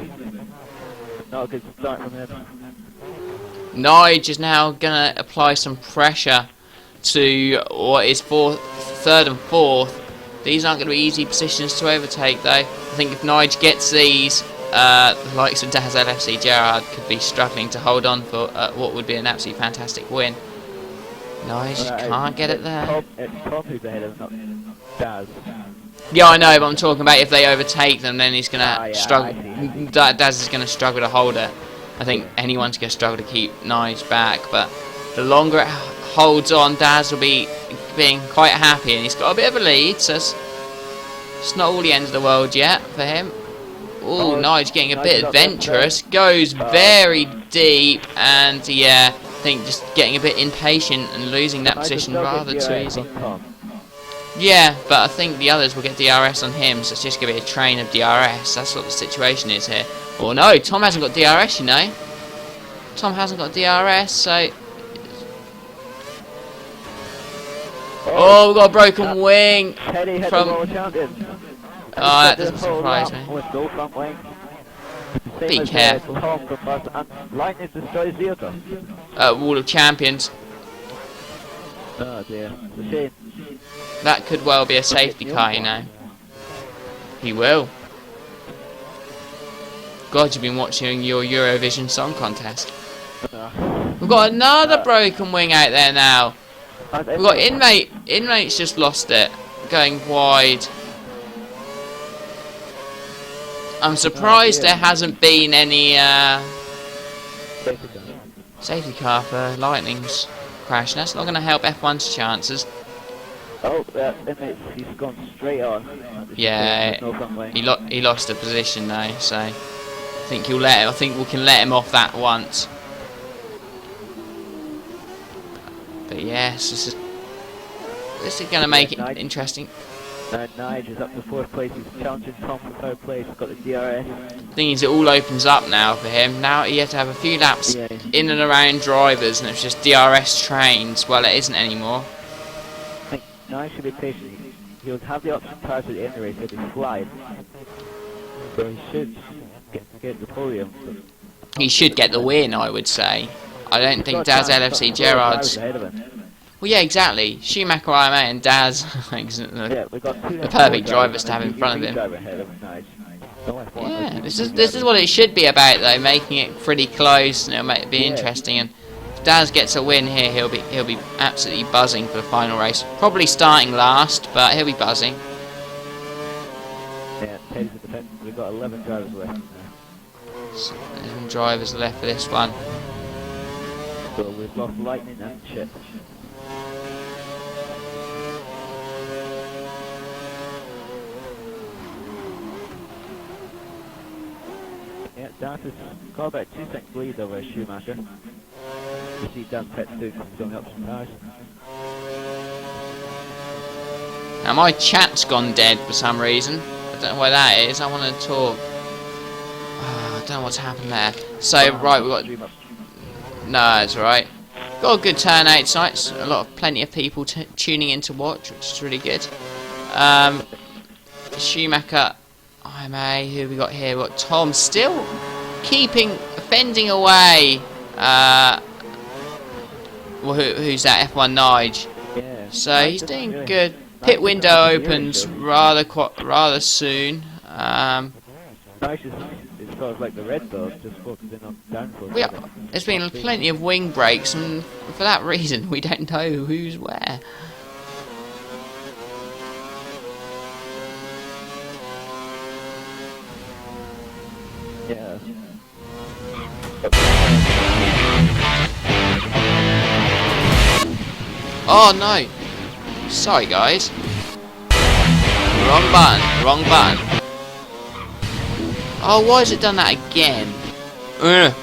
Not a good start from him. Nige is now going to apply some pressure to what is third and fourth. These aren't going to be easy positions to overtake though. I think if Nige gets these, the likes of Daz LFC Gerard could be struggling to hold on for what would be an absolutely fantastic win. Nice, can't get it there. It's Tom who's ahead of him, not Daz. Yeah, I know, but I'm talking about if they overtake them, then he's gonna Yeah, struggle. I see. Daz is gonna struggle to hold it. I think anyone's gonna struggle to keep Nige back, but the longer it holds on, Daz will be being quite happy, and he's got a bit of a lead, so it's not all the end of the world yet for him. Oh, Nige getting a bit adventurous, goes very deep, and yeah, I think just getting a bit impatient and losing that position rather too easy. Yeah, but I think the others will get DRS on him, so it's just going to be a train of DRS. That's what the situation is here. Oh no, Tom hasn't got DRS, you know. Tom hasn't got DRS, so... Oh, we've got a broken wing from... Oh, that doesn't surprise me. Be careful. Wall of Champions. Oh dear, it's a shame. That could well be a safety car, you know. He will. God, you've been watching your Eurovision Song Contest. We've got another broken wing out there now. We've got Inmate. Inmate's just lost it. Going wide. I'm surprised there hasn't been any safety car for Lightning's crash. That's not going to help F1's chances. Oh, he's gone straight on. Yeah, he lost the position though, so I think he'll let him. I think we can let him off that once. But yes, this is going to make it interesting. Now Nige is up to 4th place. He's challenging Tom for 3rd place. He's got the DRS. Thing is, it all opens up now for him. Now he had to have a few laps in and around drivers, and it's just DRS trains. Well, it isn't anymore. Nige should be patient. He'll have the option to pass at the end of the race if he flies. So he should get the podium. He should get the win, I would say. I don't think Daz LFC Gerard's... Well, yeah, exactly. Schumacher, IMA and Daz the perfect drivers to have in front of him. Yeah, this is what it should be about, though, making it pretty close, and it'll be interesting. And if Daz gets a win here, he'll be absolutely buzzing for the final race. Probably starting last, but he'll be buzzing. Yeah, we've got 11 drivers left. 11 drivers left for this one. So we've lost Lightning and Chip. Yeah, Daz has got about 2 seconds lead over Schumacher. You see Dan Pet soon going up some cars. Now my chat's gone dead for some reason. I don't know why that is. I want to talk. I don't know what's happened there. So right, we've got... No, it's alright. Got a good turnout tonight. Plenty of people tuning in to watch, which is really good. Schumacher, IMA, who we got here? We got Tom still fending away. Well, who's that? F1 Nige. Yeah. So he's doing good. Pit window opens rather soon. It's sort of like the Red Dog, just focusing on downforce. There's been plenty of wing breaks, and for that reason, we don't know who's where. Yeah. Oh no! Sorry guys. Wrong button. Oh, why has it done that again?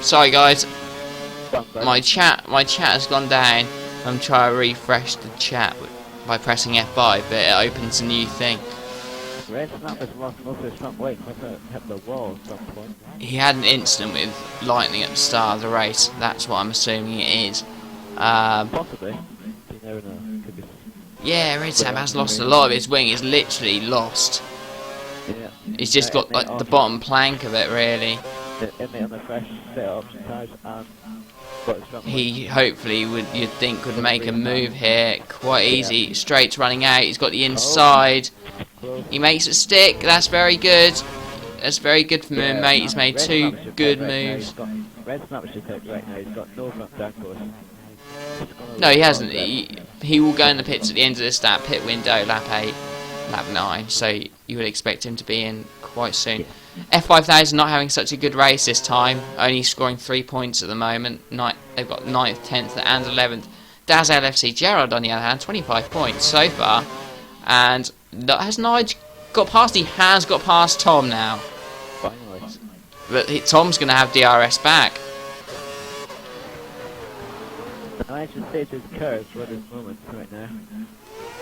Sorry guys. My chat has gone down. I'm trying to refresh the chat by pressing F5, but it opens a new thing. Red Snap has lost most of his front wing. Must have hit the wall at some point. He had an incident with Lightning at the start of the race. That's what I'm assuming it is. Possibly. You never know. Could be. Yeah, Red Snap has lost a lot of his wing. He's literally lost. Yeah. He's just got like the bottom plank of it, really. On the fresh set of option tires and he hopefully you'd think would make a move here quite easy. Straight's running out. He's got the inside. He makes it stick. That's very good. That's very good from him, mate. He's made 2 good moves. Red Snap should take right now. He's got no front downforce. No, he hasn't. He will go in the pits at the end of this lap, pit window, lap 8, lap 9. So you would expect him to be in quite soon. F5000 not having such a good race this time, only scoring 3 points at the moment. They've got 9th, 10th and 11th. Daz LFC Gerard on the other hand, 25 points so far. And has Nige got past? He has got past Tom now. Finally. But Tom's going to have DRS back. I should say it's his curves for this moment right now.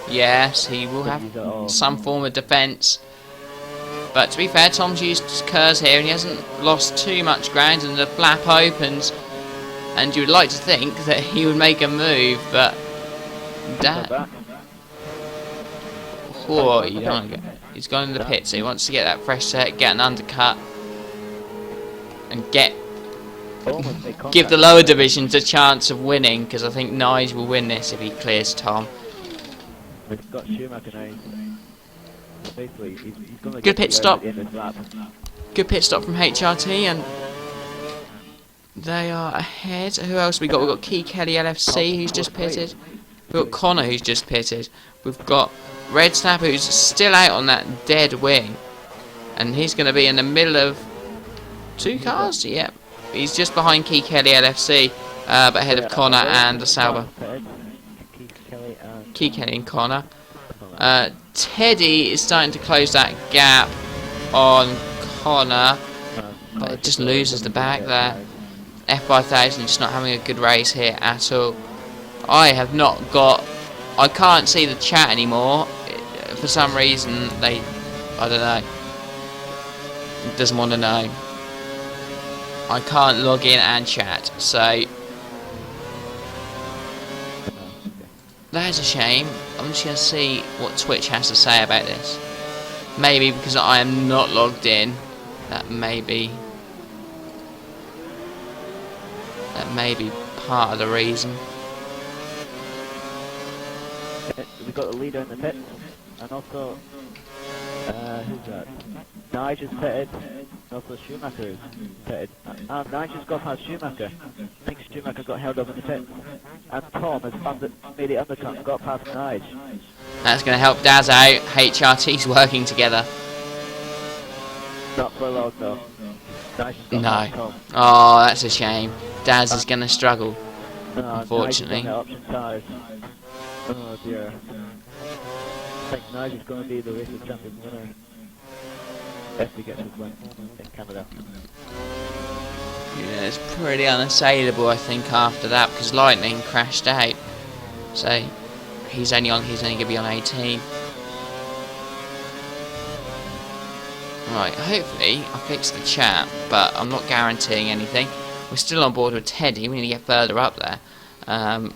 Yes, he will have some form of defence. But to be fair, Tom's used curves here and he hasn't lost too much ground, and the flap opens. And you would like to think that he would make a move, but oh, you don't want to go. He's gone in the pit, so he wants to get that fresh set, get an undercut, and give the lower divisions a chance of winning, because I think Nige will win this if he clears Tom. We've got Schumacher now. Basically, he's gonna Good pit stop. lap. Good pit stop from HRT, and they are ahead. Who else we got? We've got Key Kelly LFC who's just pitted. We've got Connor who's just pitted. We've got Red Snap who's still out on that dead wing, and he's going to be in the middle of 2 cars. Yep, he's just behind Key Kelly LFC, but ahead of Connor and Sauber. Key Kelly and Connor. Teddy is starting to close that gap on Connor, but it just loses the back there. F5000 just not having a good race here at all. I can't see the chat anymore. For some reason, I don't know. It doesn't want to know. I can't log in and chat, so that is a shame. I'm just going to see what Twitch has to say about this. Maybe because I am not logged in, that may be part of the reason. We've got the leader in the pit, and also who's that? Nige is pitted, and also Schumacher is pitted. Nige has got past Schumacher. I think Schumacher got held up in the pit, and Tom has made it undercut and got past Nige. That's going to help Daz out. HRT's working together. Not for long though. Nige has got past Tom. Oh, that's a shame. Daz is going to struggle, unfortunately. Option tires. Oh dear. I think Nige is going to be the Race of Champions winner if he gets his win in Canada. Yeah, it's pretty unassailable, I think, after that, because Lightning crashed out. So he's only going to be on 18. Right, hopefully I fixed the chat, but I'm not guaranteeing anything. We're still on board with Teddy. We need to get further up there. Same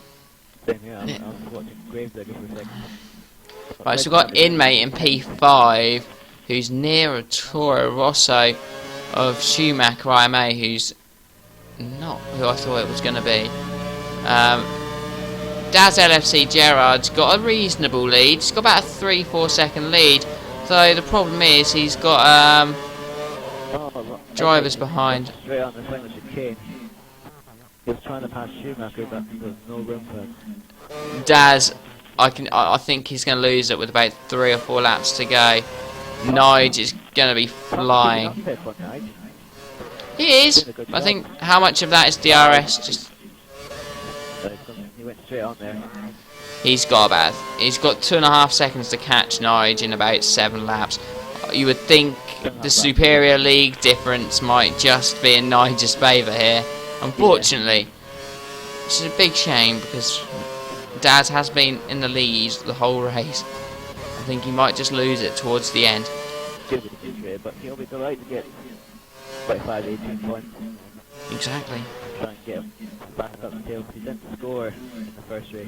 here. I was watching Gravedigger for a second. Right, so we've got Inmate in P5, who's near a Toro Rosso of Schumacher IMA, who's not who I thought it was going to be. Daz LFC Gerard's got a reasonable lead. He's got about a 3-4 second lead. Though the problem is he's got drivers behind. Straight on the same as chicane. He was trying to pass Schumacher, but there's no room for him. Daz, I think he's going to lose it with about 3 or 4 laps to go. Nige is going to be flying. He is. I think how much of that is DRS? Just he went straight on there. he's got 2.5 seconds to catch Nige in about 7 laps. You would think the superior league difference might just be in Nige's favour here. Unfortunately, which is a big shame because Daz has been in the lead the whole race. I think he might just lose it towards the end. But he'll be delighted to get 25, 18 points. Exactly. Try and get him back up the tail. He didn't score in the first race.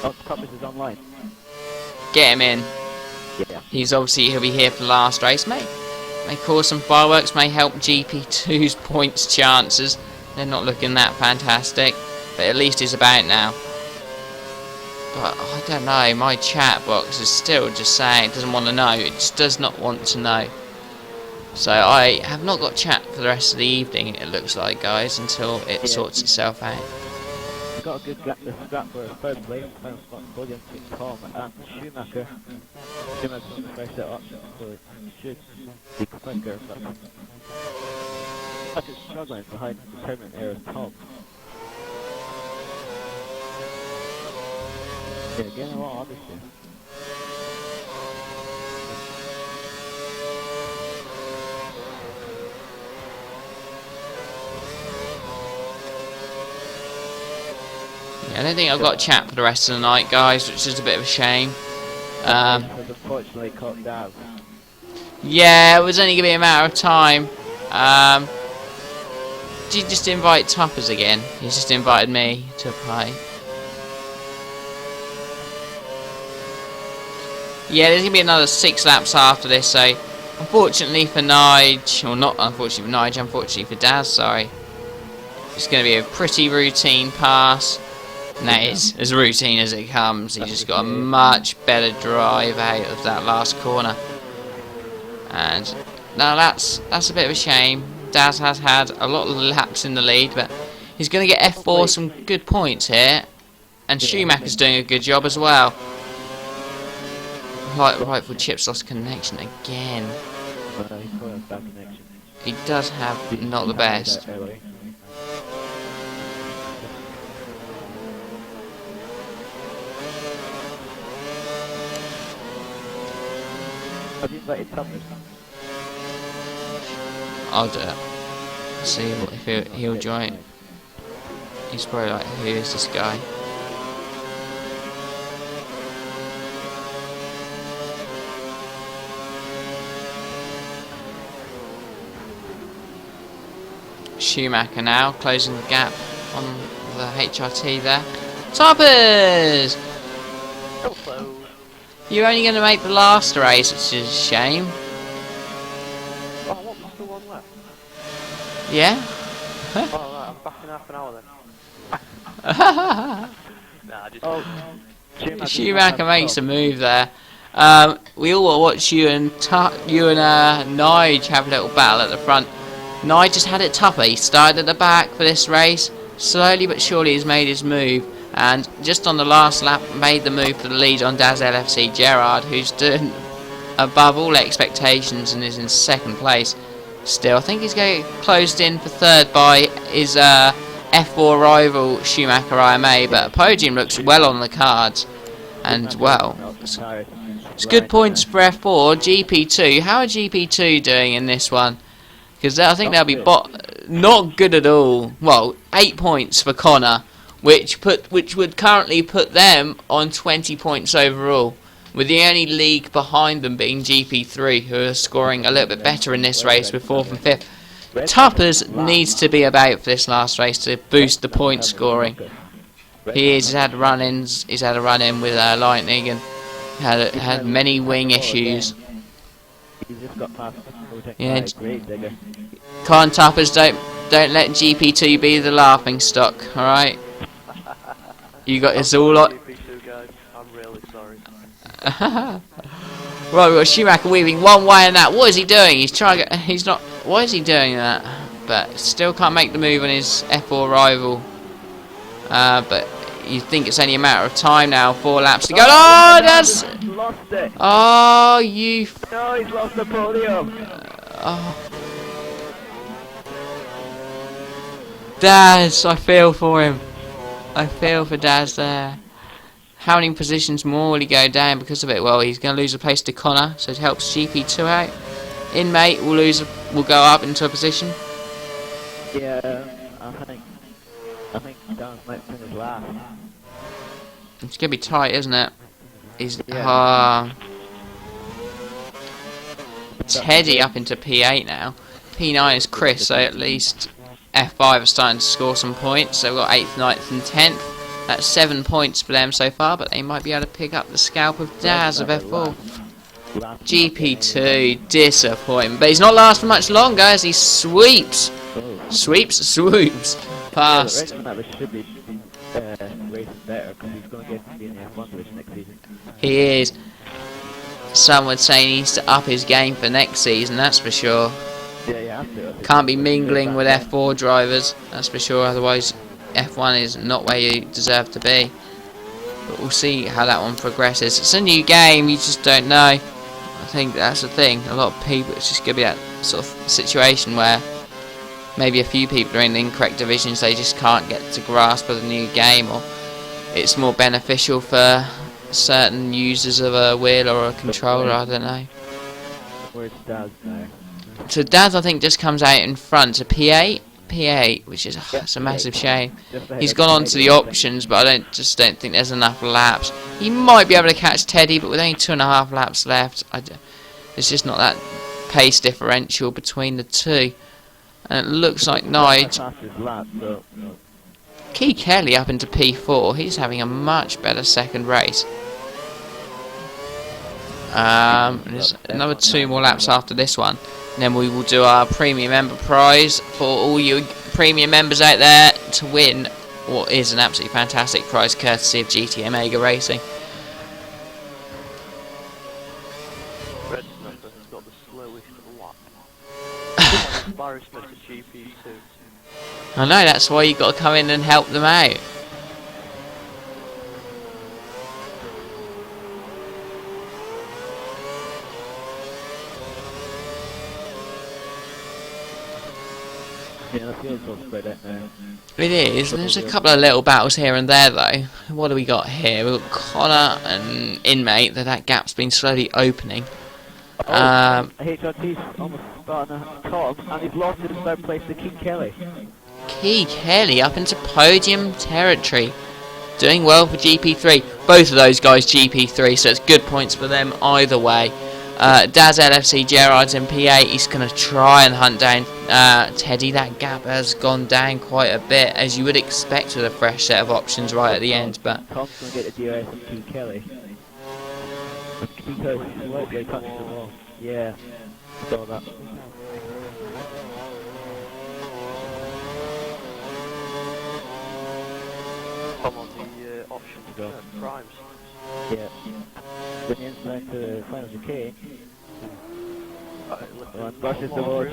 Oh, Compass is online. Get him in. Yeah. He'll be here for the last race, may cause some fireworks, may help GP2's points chances. They're not looking that fantastic, but at least he's about now. But I don't know, my chat box is still just saying it doesn't want to know. It just does not want to know. So I have not got chat for the rest of the evening, it looks like, guys, until it sorts itself out. We've got a good scrap for a third place, final spot podium between Tom and Schumacher. Schumacher's on the first set up, so it should be quicker, but Schumacher's struggling behind the permanent air of Tom. Yeah, getting a lot on this year. I don't think I've got chat for the rest of the night, guys, which is a bit of a shame. Has unfortunately caught down. Yeah, it was only going to be a matter of time. Did you just invite Tuppers again? He's just invited me to play. Yeah, there's going to be another 6 laps after this, so unfortunately for Nige, or not unfortunately for Nige, unfortunately for Daz, sorry. It's going to be a pretty routine pass. No, it's as routine as it comes. He just got a much better drive out of that last corner. And now that's a bit of a shame. Daz has had a lot of laps in the lead, but he's going to get F4 some good points here. And Schumacher's doing a good job as well. Right for Chips lost connection again. He does have not the best. Have you invited Tuppers? I'll do it. See if he'll join. He's probably like, who is this guy? Schumacher now closing the gap on the HRT there. Tuppers! Hello. You're only going to make the last race, which is a shame. Oh, what? Still one left? Yeah? Oh, right, I'm back in half an hour then. Nah, just... Oh, Schumacher makes a move there. We all want to watch you and Nige have a little battle at the front. Nige just had it tougher. He started at the back for this race. Slowly but surely he's made his move. And just on the last lap made the move for the lead on Daz LFC Gerard, who's doing above all expectations and is in 2nd place. Still, I think he's getting closed in for 3rd by his F4 rival Schumacher IMA, but a podium looks well on the cards. And well, it's good points for F4. GP2, how are GP2 doing in this one? Because I think they'll be not good at all. Well, 8 points for Connor, which would currently put them on 20 points overall, with the only league behind them being GP3, who are scoring a little bit better in this race with 4th and 5th. Tuppers needs to be about for this last race to boost the point scoring. He's had run-ins. He's had a run-in with Lightning and had many wing issues. Yeah, come on, Tuppers, don't let GP2 be the laughing stock. All right. You got this all on. I'm really sorry. Right, we've got Schumacher weaving one way and that. What is he doing? He's trying to. He's not. Why is he doing that? But still can't make the move on his F4 rival. But you think it's only a matter of time now. 4 laps to go. Oh, that's. Lost it. Oh, you. No, he's lost the podium. Oh. Daz, I feel for him. I feel for Daz there. How many positions more will he go down because of it? Well, he's going to lose a place to Connor, so it helps GP2 out. Inmate will go up into a position. Yeah, I think Dan's might finish last. It's going to be tight, isn't it? Teddy up into P8 now. P9 is Chris, so at least F5 are starting to score some points. So we've got 8th, 9th and 10th. That's 7 points for them so far, but they might be able to pick up the scalp of Daz of F4. GP2, disappointment. But he's not lasting much longer as he swoops past. Racing better because he's going to get to be in the F1 race next season. He is. some would say he needs to up his game for next season, that's for sure. Yeah, you have to. Can't be mingling with F4 drivers, that's for sure, otherwise F1 is not where you deserve to be. But we'll see how that one progresses. It's a new game, you just don't know. I think that's the thing. A lot of people, it's just going to be that sort of situation where maybe a few people are in the incorrect divisions, they just can't get to grasp of the new game, or it's more beneficial for certain users of a wheel or a controller, I don't know. Where's Daz now? So Daz, I think, just comes out in front to P8, which is it's a massive shame. He's gone on to the options, but I just don't think there's enough laps. He might be able to catch Teddy, but with only 2.5 laps left, there's just not that pace differential between the two. And it looks like Nige. Key Kelly up into P4. He's having a much better second race. There's another 2 more laps after this one. And then we will do our premium member prize for all you premium members out there to win what is an absolutely fantastic prize courtesy of GT Omega Racing. Red Snuffer has got the slowest lap. Embarrassment to GP2. I know, that's why you've got to come in and help them out. Yeah, the field's all spread out now. It is. There's a couple of little battles here and there, though. What do we got here? We've got Connor and Inmate. That gap's been slowly opening. HRT's almost starting a top, and he's lost his third place to Key Kelly. Key Kelly up into podium territory. Doing well for GP3. Both of those guys GP3, so it's good points for them either way. Daz LFC Gerard's in P8. He's going to try and hunt down Teddy. That gap has gone down quite a bit, as you would expect with a fresh set of options right at the end. But Tom's going to get the DRS from Key Kelly. Key Kelly slightly touched the wall. Yeah, saw that. Come on the options, primes. Yeah. When you enter the final chicane, brushes the world.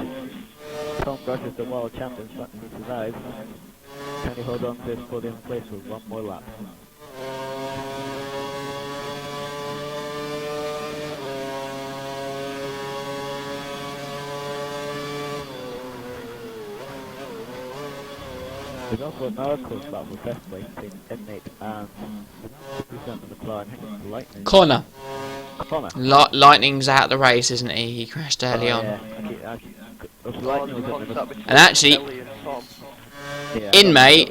Tom brushes the world champions back to survive. Can he hold on to his podium place for one more lap? There's also another close battle for first place between Inmate and who's on the McLaren. I think it's Lightning. Connor. Connor. Lightning's out of the race, isn't he? He crashed early on. Yeah. Lightning was in the And actually, Inmate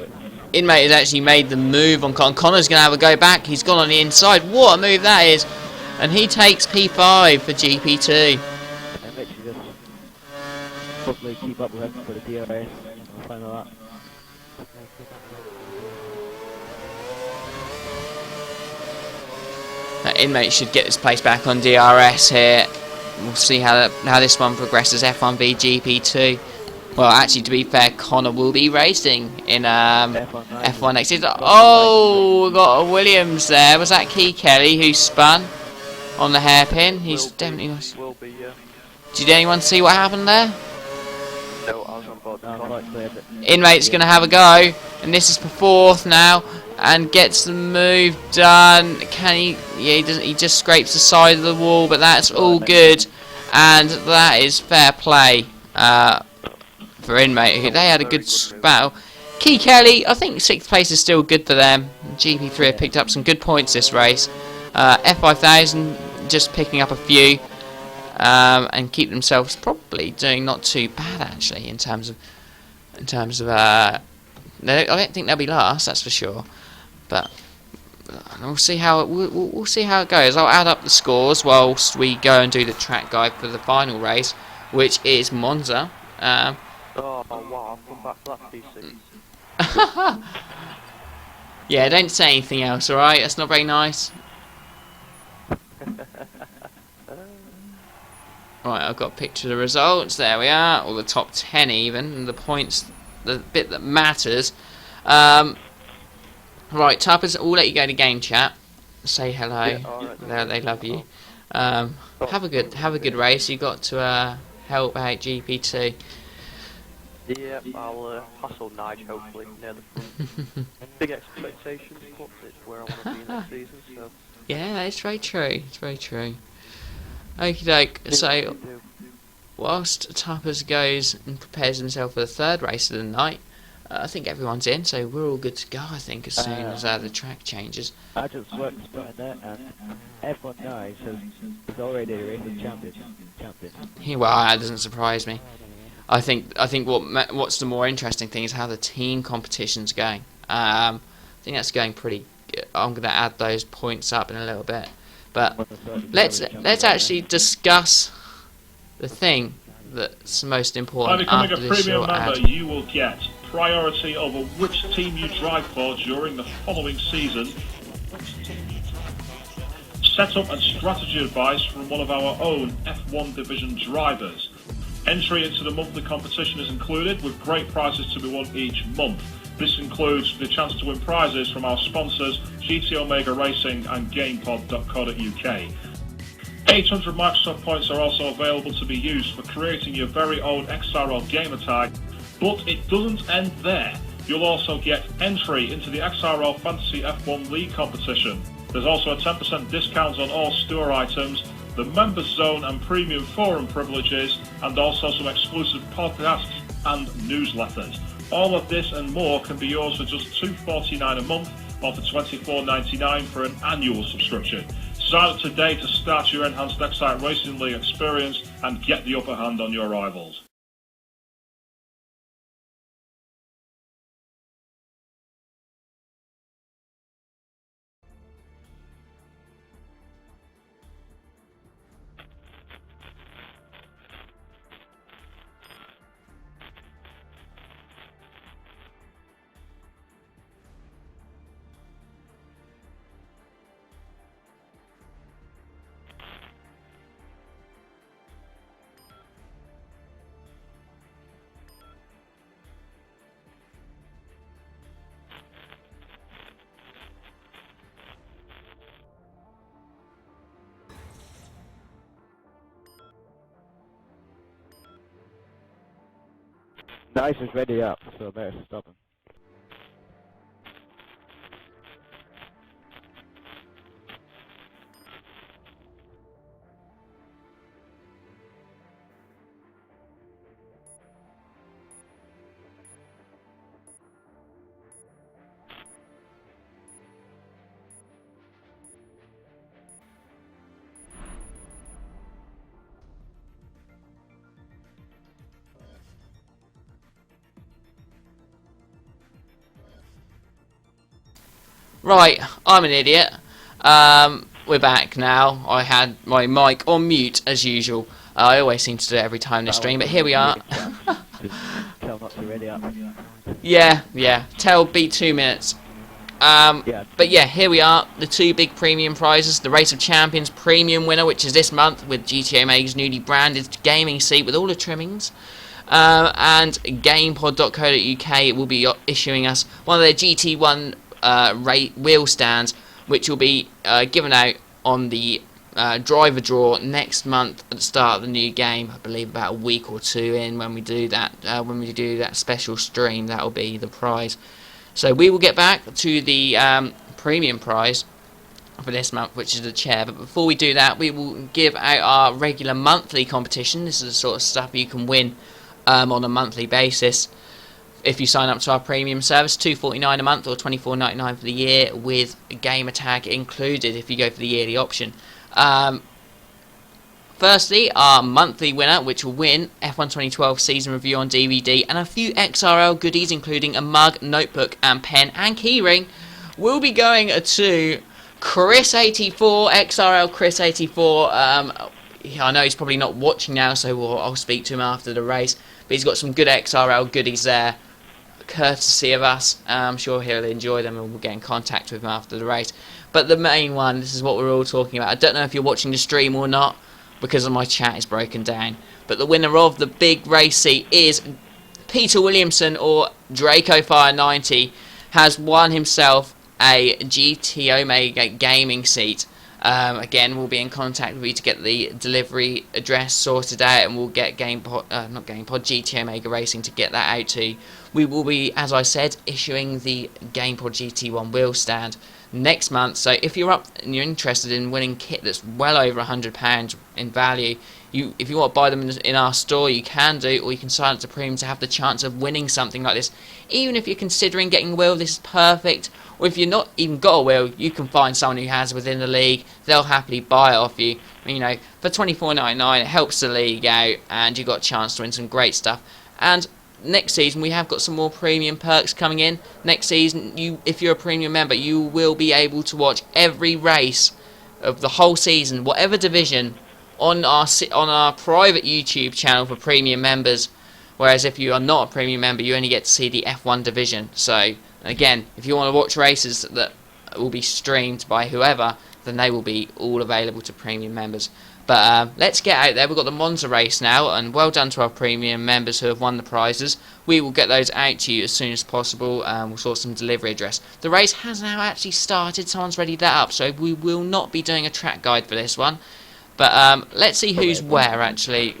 has actually made the move on Connor. Connor's going to have a go back. He's gone on the inside. What a move that is. And he takes P5 for GP2. And Mitch just hopefully keep up with him for the DRS and final lap. Inmate should get this place back on DRS here. We'll see how this one progresses. F1 v GP2. Well, actually, to be fair, Connor will be racing in F1 next season. Oh, we got a Williams there. Was that Key Kelly who spun on the hairpin? He's definitely nice. Did anyone see what happened there? No, I was on board the Inmate's going to have a go, and this is for 4th now, and gets the move done. Can he? Yeah, he doesn't. He just scrapes the side of the wall, but that's all good, and that is fair play for Inmate. They had a good battle. Key Kelly, I think 6th place is still good for them. GP3 have picked up some good points this race. F5000 just picking up a few. And keep themselves probably doing not too bad actually in terms of I don't think they'll be last, that's for sure, but we'll see how we'll see how it goes. I'll add up the scores whilst we go and do the track guide for the final race, which is Monza. Oh wow, I've come back to that PC. Yeah, don't say anything else, alright? That's not very nice. Right, I've got a picture of the results. There we are, or the top 10 even, and the points, the bit that matters. Right, Tuppers, we'll let you go to game chat. Say hello. Yeah, right, they love you. Have a good race. You got to help out GP2. Yeah, I'll hustle Nige hopefully near the front. Big expectations, but it's where I want to be next season, so... Yeah, it's very true. It's very true. Okie doke. So, whilst Tuppers goes and prepares himself for the third race of the night, I think everyone's in, so we're all good to go, I think, as soon as the track changes. I just worked the spot in there, and F1 Nice is already a Race of Champions. Well, that doesn't surprise me. I think what's the more interesting thing is how the team competition's going. I think that's going pretty good. I'm going to add those points up in a little bit. But let's actually discuss the thing that's most important. By becoming after a this premium short member, ad. you will get priority over which team you drive for during the following season, setup and strategy advice from one of our own F1 division drivers. Entry into the monthly competition is included, with great prizes to be won each month. This includes the chance to win prizes from our sponsors GT Omega Racing and GamePod.co.uk. 800 Microsoft points are also available to be used for creating your very own XRL gamer tag, but it doesn't end there. You'll also get entry into the XRL Fantasy F1 League competition. There's also a 10% discount on all store items, the Members Zone and Premium Forum privileges, and also some exclusive podcasts and newsletters. All of this and more can be yours for just $2.49 a month or for $24.99 for an annual subscription. Sign up today to start your enhanced Excite Racing League experience and get the upper hand on your rivals. Nice is ready up, so better stop him. Right, I'm an idiot. We're back now. I had my mic on mute as usual. I always seem to do it every time this stream, but here we are. Tell not to ready up. Yeah. Tell beat 2 minutes. But yeah, here we are. The two big premium prizes: the Race of Champions premium winner, which is this month with GTA Mega's newly branded gaming seat with all the trimmings. And GamePod.co.uk will be issuing us one of their GT1 wheel stands, which will be given out on the driver draw next month at the start of the new game. I believe about a week or two in when we do that special stream. That will be the prize. So we will get back to the premium prize for this month, which is the chair. But before we do that, we will give out our regular monthly competition. This is the sort of stuff you can win on a monthly basis if you sign up to our premium service. $2.49 a month or $24.99 for the year, with a gamer tag included if you go for the yearly option. Firstly, our monthly winner, which will win F1 2012 season review on DVD and a few XRL goodies, including a mug, notebook, and pen and keyring, will be going to Chris84, XRL Chris84. I know he's probably not watching now, so I'll speak to him after the race. But he's got some good XRL goodies there, courtesy of us. I'm sure he'll enjoy them, and we'll get in contact with him after the race. But the main one, this is what we're all talking about. I don't know if you're watching the stream or not, because my chat is broken down. But the winner of the big race seat is Peter Williamson, or Draco Fire 90, has won himself a GT Omega gaming seat. Again, we'll be in contact with you to get the delivery address sorted out, and we'll get GT Omega Racing to get that out to you. We will be, as I said, issuing the GamePod GT1 wheel stand next month. So if you're up and you're interested in winning kit that's well over £100 in value, if you want to buy them in our store, you can do, or you can sign up to Premium to have the chance of winning something like this. Even if you're considering getting a wheel, this is perfect. Or if you're not even got a wheel, you can find someone who has within the league. They'll happily buy it off you. You know, for £24.99, it helps the league out, and you've got a chance to win some great stuff. And next season, we have got some more premium perks coming in. Next season, if you're a premium member, you will be able to watch every race of the whole season, whatever division, on our private YouTube channel for premium members. Whereas if you are not a premium member, you only get to see the F1 division. So again, if you want to watch races that will be streamed by whoever, then they will be all available to premium members. But let's get out there. We've got the Monza race now, and well done to our premium members who have won the prizes. We will get those out to you as soon as possible. We'll sort some delivery address. The race has now actually started. Someone's readied that up, so we will not be doing a track guide for this one. But let's see who's where, actually.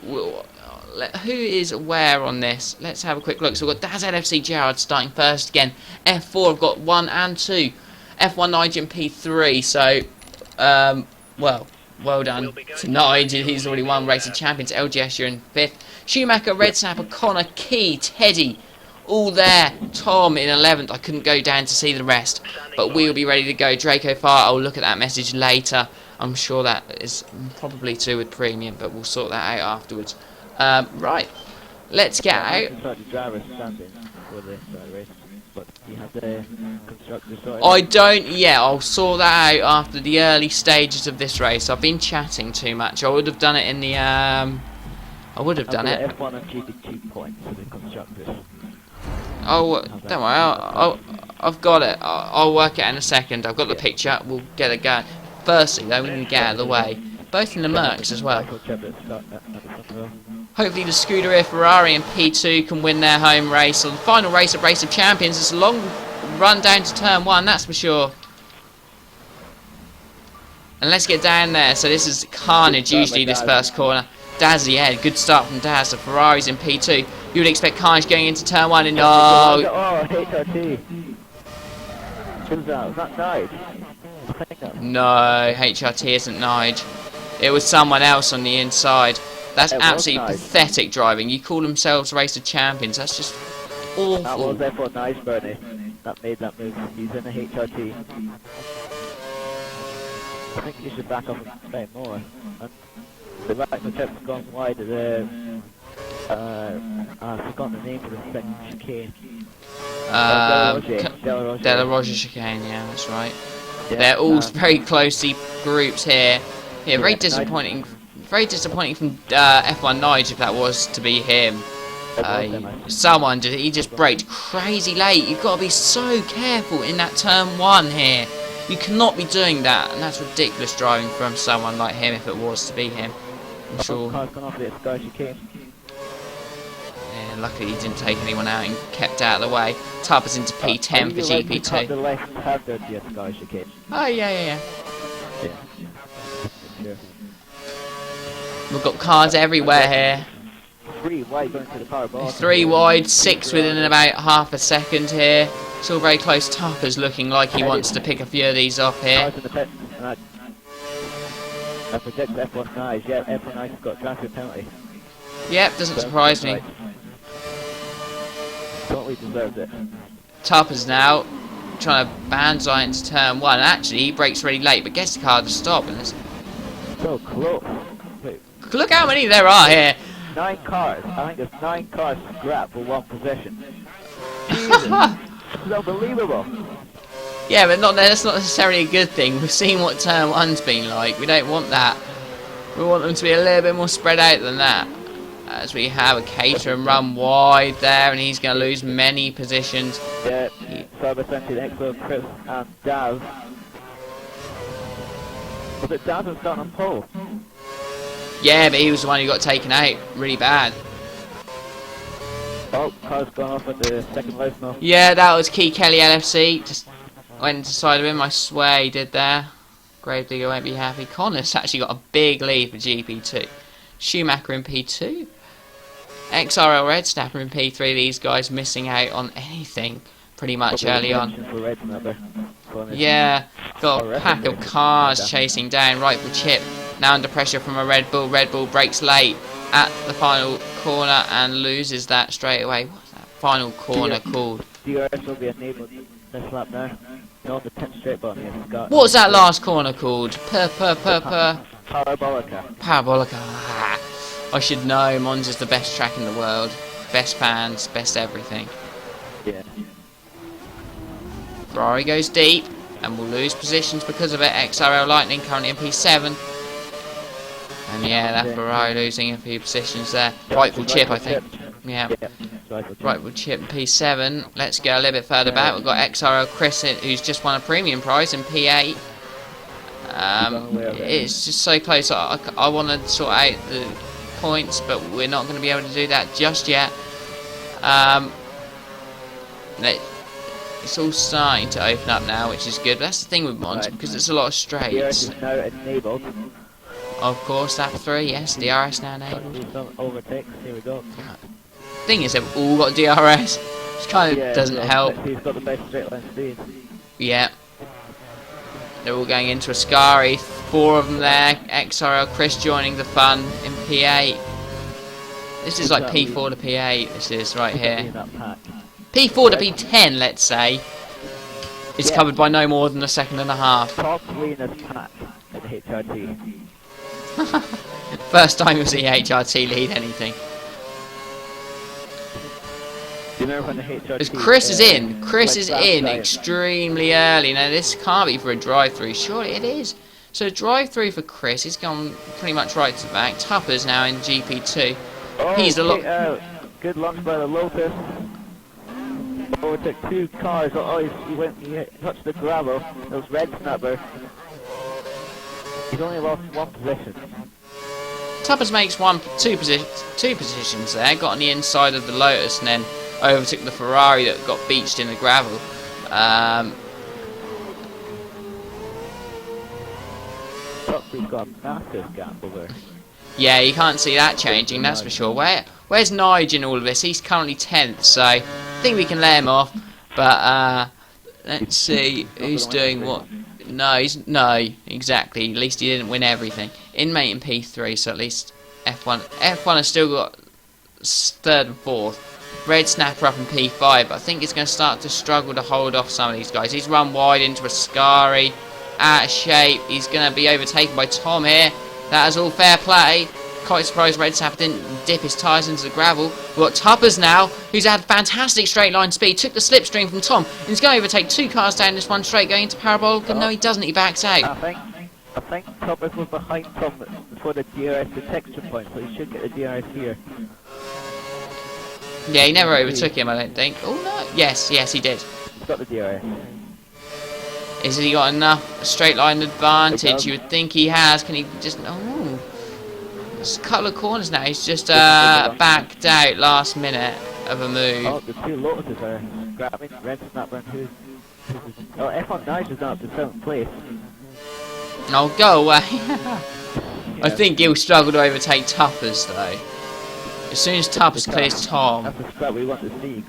Who is where on this? Let's have a quick look. So we've got Daz LFC Gerard starting first again. F4 have got 1 and 2. F1 Nigel and P3. So, well done to Nigel. He's already won Race of Champions. LGS, you're in 5th. Schumacher, Red Snapper, Connor, Key, Teddy, all there. Tom in 11th. I couldn't go down to see the rest, but we will be ready to go. Draco Fire, I'll look at that message later. I'm sure that is probably to do with premium, but we'll sort that out afterwards. Right, let's get out. I don't yet. I'll sort that out after the early stages of this race. I've been chatting too much. I would have done it in the I would have done it. F1 and GP2 points for the constructors. Oh, don't worry. I've got it. I'll work it in a second. I've got the picture. We'll get it going. Firstly, though, we need to get out of the way. Both in the Mercs as well. Hopefully the Scuderia Ferrari and P2 can win their home race. On the final race of Race of Champions, it's a long run down to turn 1, that's for sure. And let's get down there. So this is carnage usually, this first corner. Daz, yeah, good start from Daz. The Ferrari's in P2. You would expect carnage going into turn 1 and oh, HRT. Who's that? Was that Nige? No, HRT isn't Nige. It was someone else on the inside. That's absolutely pathetic driving. You call themselves Race of Champions. That's just awful. That was F1 Nige, Bernie. That made that move. He's in the HRT. I think you should back off a bit more. And the right has gone wide of the... I've forgotten the name for the second chicane. De La Roger chicane, yeah, that's right. Yeah, they're all very closely groups here. Yeah, very disappointing. Very disappointing from F1 Nige if that was to be him. He just braked crazy late. You've got to be so careful in that turn 1 here. You cannot be doing that, and that's ridiculous driving from someone like him if it was to be him. I'm sure. Yeah, luckily he didn't take anyone out and kept out of the way. Tupper's into P10 for GP2. Oh yeah. We've got cars everywhere here. 3 wide going to the car ball. 3 wide, 6 within about half a second here. It's all very close. Tupper's looking like he wants to pick a few of these off here. I predict F1 Nige. Yeah, F1 Nige's got a traffic penalty. Yep, doesn't surprise me. Totally deserved it. Tupper's now trying to banzai into turn 1. Actually, he brakes really late, but gets the car to stop. And so close. Wait. Look how many there are here. 9 cars. I think there's 9 cars scrapped for 1 position. Jesus. It's unbelievable. Yeah, but that's not necessarily a good thing. We've seen what turn 1's been like. We don't want that. We want them to be a little bit more spread out than that. As we have a Caterham run wide there, and he's going to lose many positions. Yeah, Cyber Essential, Exo, Chris, and Daz. Was it Daz who started on pole? Yeah, but he was the one who got taken out really bad. Oh, car's gone off at the second low now. Yeah, that was Key Kelly LFC. Just went to the side of him, I swear he did there. Gravedigger won't be happy. Connor's actually got a big lead for GP2. Schumacher in P2. XRL Red Snapper in P3. These guys missing out on anything pretty much early on. Yeah, got a pack of cars chasing down. Rightful Chip now under pressure from a Red Bull. Red Bull breaks late at the final corner and loses that straight away. What's that final corner called? DRS will be enabled this lap now. No, the 10th straight button is got. What's that last corner called? Parabolica. Parabolica. Ah, I should know. Monza's the best track in the world. Best fans, best everything. Yeah. Ferrari goes deep and will lose positions because of it. XRL Lightning currently in P7. And yeah, that Ferrari losing a few positions there. Rightful Chip, I think. Yeah. Rightful Chip in P7. Let's go a little bit further back. We've got XRL Chris who's just won a premium prize in P8. It's just so close. I want to sort out the points, but we're not going to be able to do that just yet. It's all starting to open up now, which is good. That's the thing with Monza, because it's a lot of straights. Now enabled. Of course, lap 3, yes, DRS now enabled. Overtakes, here we go. Thing is, they've all got DRS, which kind of doesn't help. He's got the best straight line speed. Yeah. They're all going into Ascari. 4 of them there. XRL Chris joining the fun in P8. This is like P4 to P8, this is right here. P4 to P10, let's say, is covered by no more than a second and a half. Top leanest pack at the HRT. First time you'll see HRT lead anything. Do you remember when the HRT... As Chris is in. Chris is in extremely early. Now this can't be for a drive-through. Surely it is. So drive-through for Chris. He's gone pretty much right to the back. Tupper's now in GP2. He's a lot... good launch by the Lotus. Overtook 2 cars. He touched the gravel. It was Red Snapper. He's only lost 1 position. Tuppers makes two positions there. Got on the inside of the Lotus and then overtook the Ferrari that got beached in the gravel. Tuppers got a massive gap over. Yeah, you can't see that changing, that's for sure. Where's Nige in all of this? He's currently 10th, so I think we can let him off. But let's see who's doing what. No, exactly. At least he didn't win everything. Inmate in P3, so at least F1 has still got 3rd and 4th. Red Snapper up in P5, but I think he's going to start to struggle to hold off some of these guys. He's run wide into Ascari, out of shape. He's going to be overtaken by Tom here. That is all fair play. Quite surprised Red Snapper didn't dip his tyres into the gravel. We've got Tuppers now, who's had fantastic straight line speed. Took the slipstream from Tom. And he's going to overtake 2 cars down this one straight, going into Parabolica. No, he doesn't. He backs out. I think Tuppers was behind Tom for the DRS detection point, so he should get the DRS here. Yeah, he never overtook him, I don't think. Oh, no. Yes, he did. He's got the DRS. Has he got enough straight line advantage? You would think he has. Can he just... Oh... There's a couple of corners now. He's just backed out last minute of a move. Oh, the 2 Lotuses are grabbing Red Snapper and who's oh, F1 Nige is now up to 7th place. Oh, go away. I think he'll struggle to overtake Tuppers though. As soon as Tuppers clears Tom. That's the scrap we want to see.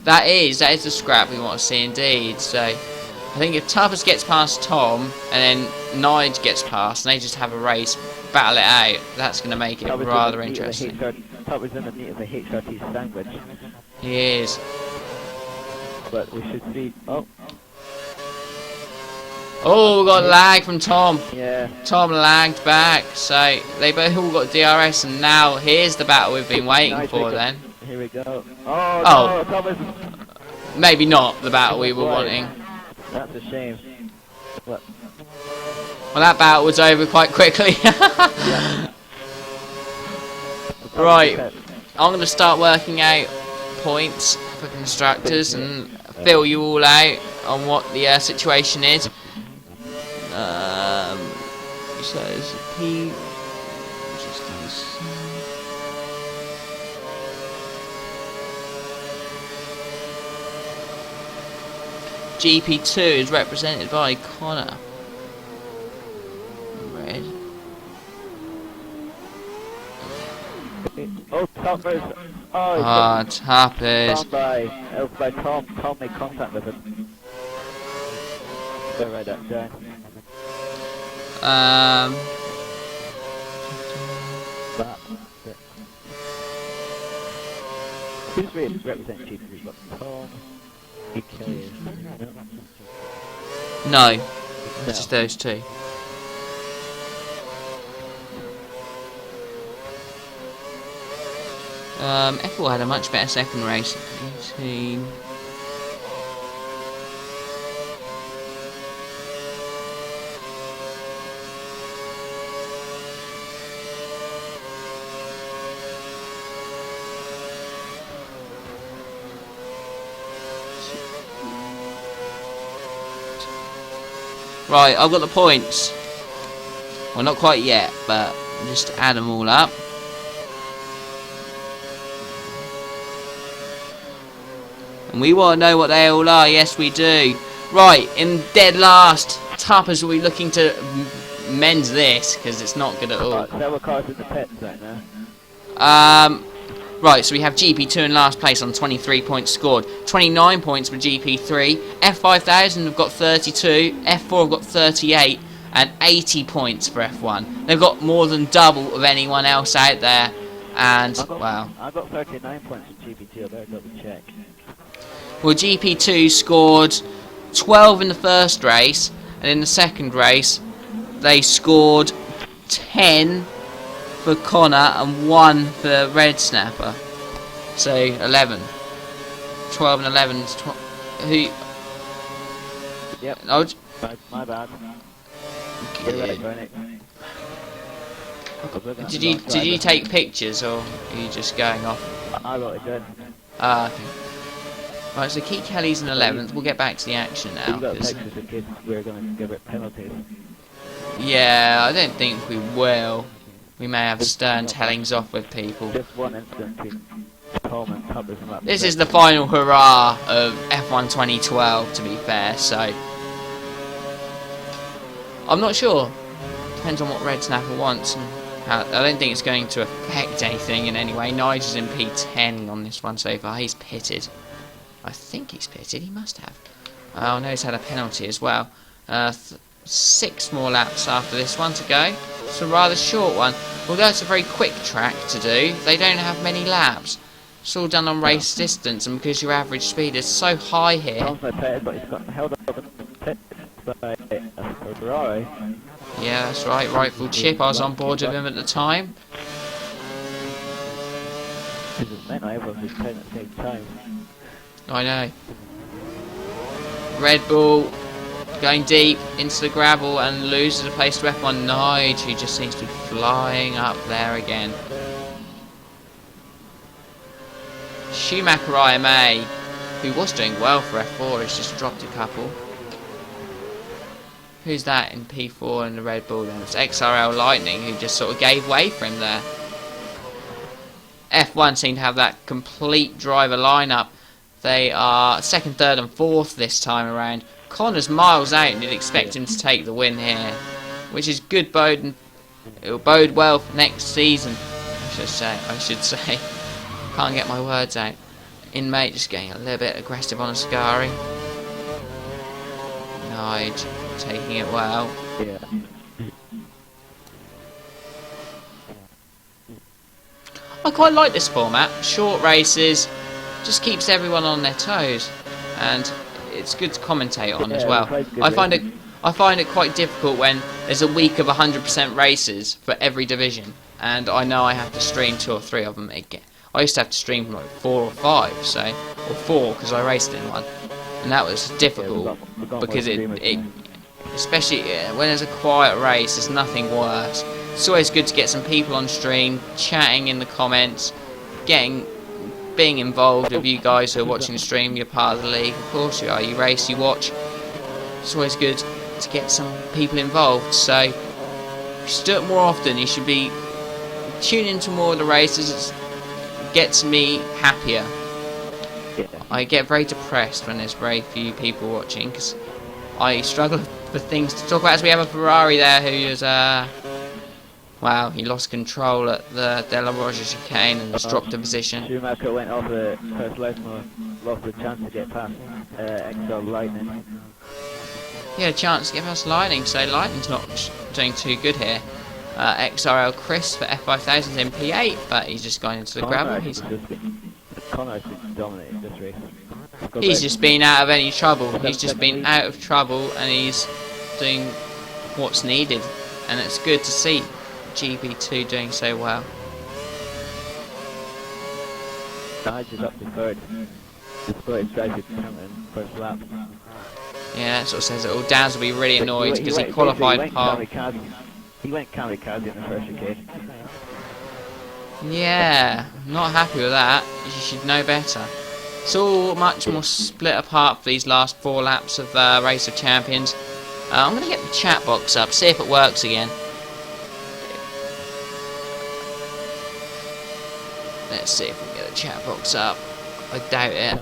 That is the scrap we want to see indeed. So I think if Tuppers gets past Tom and then Nige gets past and they just have a race, battle it out, that's going to make it rather interesting. Tuppers in the meat of the HRT sandwich. He is. But we should see... Oh, we got lag from Tom. Yeah. Tom lagged back, so they both all got DRS, and now here's the battle we've been waiting for then. Here we go. Oh, no, Thomas. Maybe not the battle we were wanting. That's a shame. What? Well, that battle was over quite quickly. Right, I'm going to start working out points for constructors and fill you all out on what the situation is. So it's P. GP2 is represented by Connor. Tom versus... Oh, Ah, he's Tappers. down by Tom. Tom made contact with him. Go right up, down. That. Who's really representing Chief? We've got Tom, EK, No, it's just those two. F4 had a much better second race. 18. Right, I've got the points. Well, not quite yet, but just add them all up. And we want to know what they all are. Yes, we do. Right, in dead last, Tappers will be looking to mend this because it's not good at all. Several cars in the pits right now. Right, so we have GP2 in last place on 23 points scored. 29 points for GP3. F5000 have got 32. F4 have got 38. And 80 points for F1. They've got more than double of anyone else out there. And, wow. I've got 39 points for GP2. I better double check. Well, GP2 scored 12 in the first race. And in the second race, they scored 10 for Connor and 1 for Red Snapper. So 11. 12 and 11. Who? Yep. Oh, My bad. did you take pictures or are you just going off? I wrote it down. Ah, okay. Right, so Keith Kelly's in 11th. We'll get back to the action now. We've got pictures in case we're going to give it penalties. Yeah, I don't think we will. We may have stern tellings off with people. Just one incident between Tom and Tubbers and that. This is the final hurrah of F1 2012, to be fair, so... I'm not sure. Depends on what Red Snapper wants. And how, I don't think it's going to affect anything in any way. Nigel's in P10 on this one so far. He's pitted. I think he's pitted. He must have. Oh no, he's had a penalty as well. 6 more laps after this one to go. It's a rather short one. Although it's a very quick track to do, they don't have many laps. It's all done on race distance, and because your average speed is so high here... Tom's not pitted, but he's got held up in the pit by a Ferrari. Yeah, that's right, Rightful Chip. I was on board with him at the time. Because not everyone was pitting at the same time. I know. Red Bull going deep into the gravel and loses the place to F1 Nige, who just seems to be flying up there again. Schumacher IMA, who was doing well for F4, has just dropped a couple. Who's that in P4 in the Red Bull then? It's XRL Lightning, who just sort of gave way for him there. F1 seem to have that complete driver lineup. They are 2nd, 3rd and 4th this time around. Connor's miles out and you'd expect him to take the win here, which is good bode. It'll bode well for next season, I should say. Can't get my words out. Inmate just getting a little bit aggressive on Ascari. Nige taking it well. Yeah. I quite like this format. Short races, just keeps everyone on their toes, and it's good to commentate on as well. I find it quite difficult when there's a week of 100% races for every division, and I know I have to stream 2 or 3 of them again. I used to have to stream like 4 or 5, or 4 because I raced in one, and that was difficult because it especially when there's a quiet race, there's nothing worse. It's always good to get some people on stream, chatting in the comments, being involved with you guys who are watching the stream. You're part of the league, of course you are. You race, you watch. It's always good to get some people involved. So you should do it more often. You should be tuning into more of the races. It gets me happier. I get very depressed when there's very few people watching because I struggle for things to talk about. As we have a Ferrari there who is Wow, he lost control at the De La Roja chicane and just dropped a position. Schumacher went off the first left mode, lost the chance to get past XRL Lightning. He had a chance to get past Lightning, so Lightning's not doing too good here. XRL Chris for F5000's in P8, but he's just gone into the gravel. Connor's been dominating this race. He's just been out of any trouble. He's just been out of trouble, and he's doing what's needed, and it's good to see GB2 doing so well. Nige is up to third. Despite his drive to first lap. Yeah, that sort of says it all. Daz will be really annoyed because he qualified pole. He went kamikaze in the first chicane. Yeah, not happy with that. You should know better. It's all much more split apart for these last 4 laps of Race of Champions. I'm going to get the chat box up, see if it works again. Let's see if we can get the chat box up. I doubt it.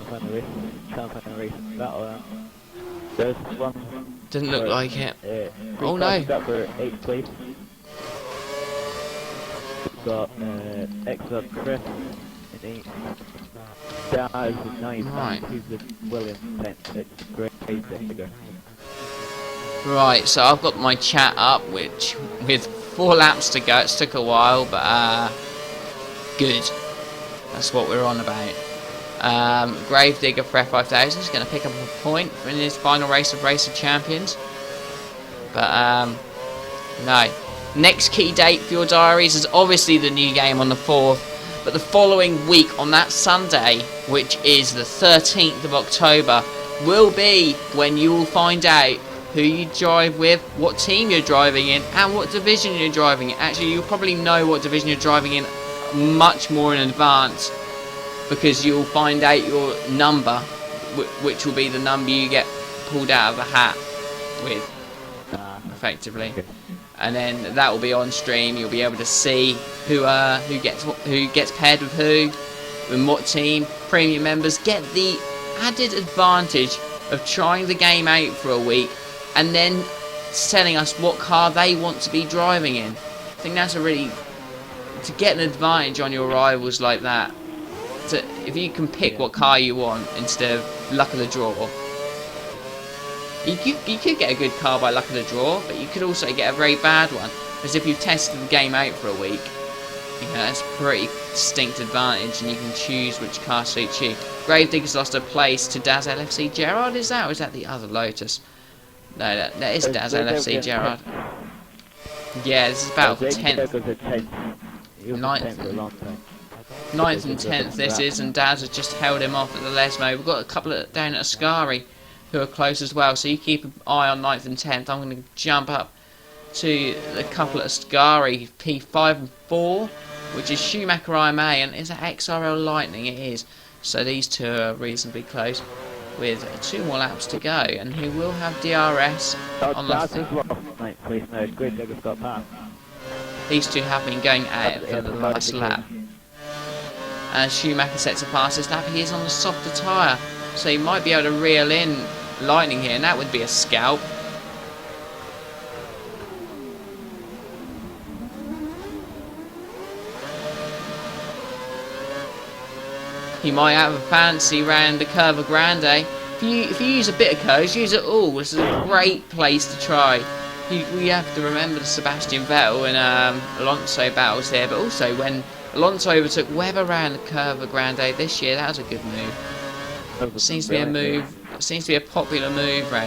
Can't find a race battle. There's one. Doesn't look like it. Oh no. For 8th place. We've got XR Chris in 8th. Daz in 9th. Right. Who's the Williams 10th. It's a great figure. Right, so I've got my chat up, which with 4 laps to go. It took a while, but good. That's what we're on about. Gravedigger for F5000 is going to pick up a point in his final race of Champions. But no. Next key date for your diaries is obviously the new game on the 4th. But the following week on that Sunday, which is the 13th of October, will be when you will find out who you drive with, what team you're driving in, and what division you're driving in. Actually, you'll probably know what division you're driving in much more in advance, because you'll find out your number, which will be the number you get pulled out of the hat with, effectively. And then that will be on stream. You'll be able to see who gets paired with who, and what team. Premium members get the added advantage of trying the game out for a week, and then telling us what car they want to be driving in. I think that's to get an advantage on your rivals like that. If you can pick what car you want instead of luck of the draw. You could get a good car by luck of the draw, but you could also get a very bad one. Because if you've tested the game out for a week, you know, that's a pretty distinct advantage, and you can choose which car suits you. Gravedigger's lost a place to Daz LFC Gerard, is that? Or is that the other Lotus? No, that is Daz LFC Gerard. Yeah, this is about 10th. 9th and 10th this is, and Daz has just held him off at the Lesmo. We've got a couple down at Ascari who are close as well, so you keep an eye on 9th and 10th. I'm going to jump up to the couple at Ascari, P5 and 4, which is Schumacher IMA, and is that XRL Lightning? It is. So these two are reasonably close, with 2 more laps to go, and he will have DRS on the... These two have been going at it for the last lap. And Schumacher sets a pass this lap. He is on the softer tyre, so he might be able to reel in Lightning here, and that would be a scalp. He might have a fancy round the Curva Grande. If you use a bit of coast, use it all. This is a great place to try. We have to remember the Sebastian Vettel and Alonso battles here, but also when Alonso overtook Webber around the Curva Grande this year, that was a good move. Seems to be a popular move around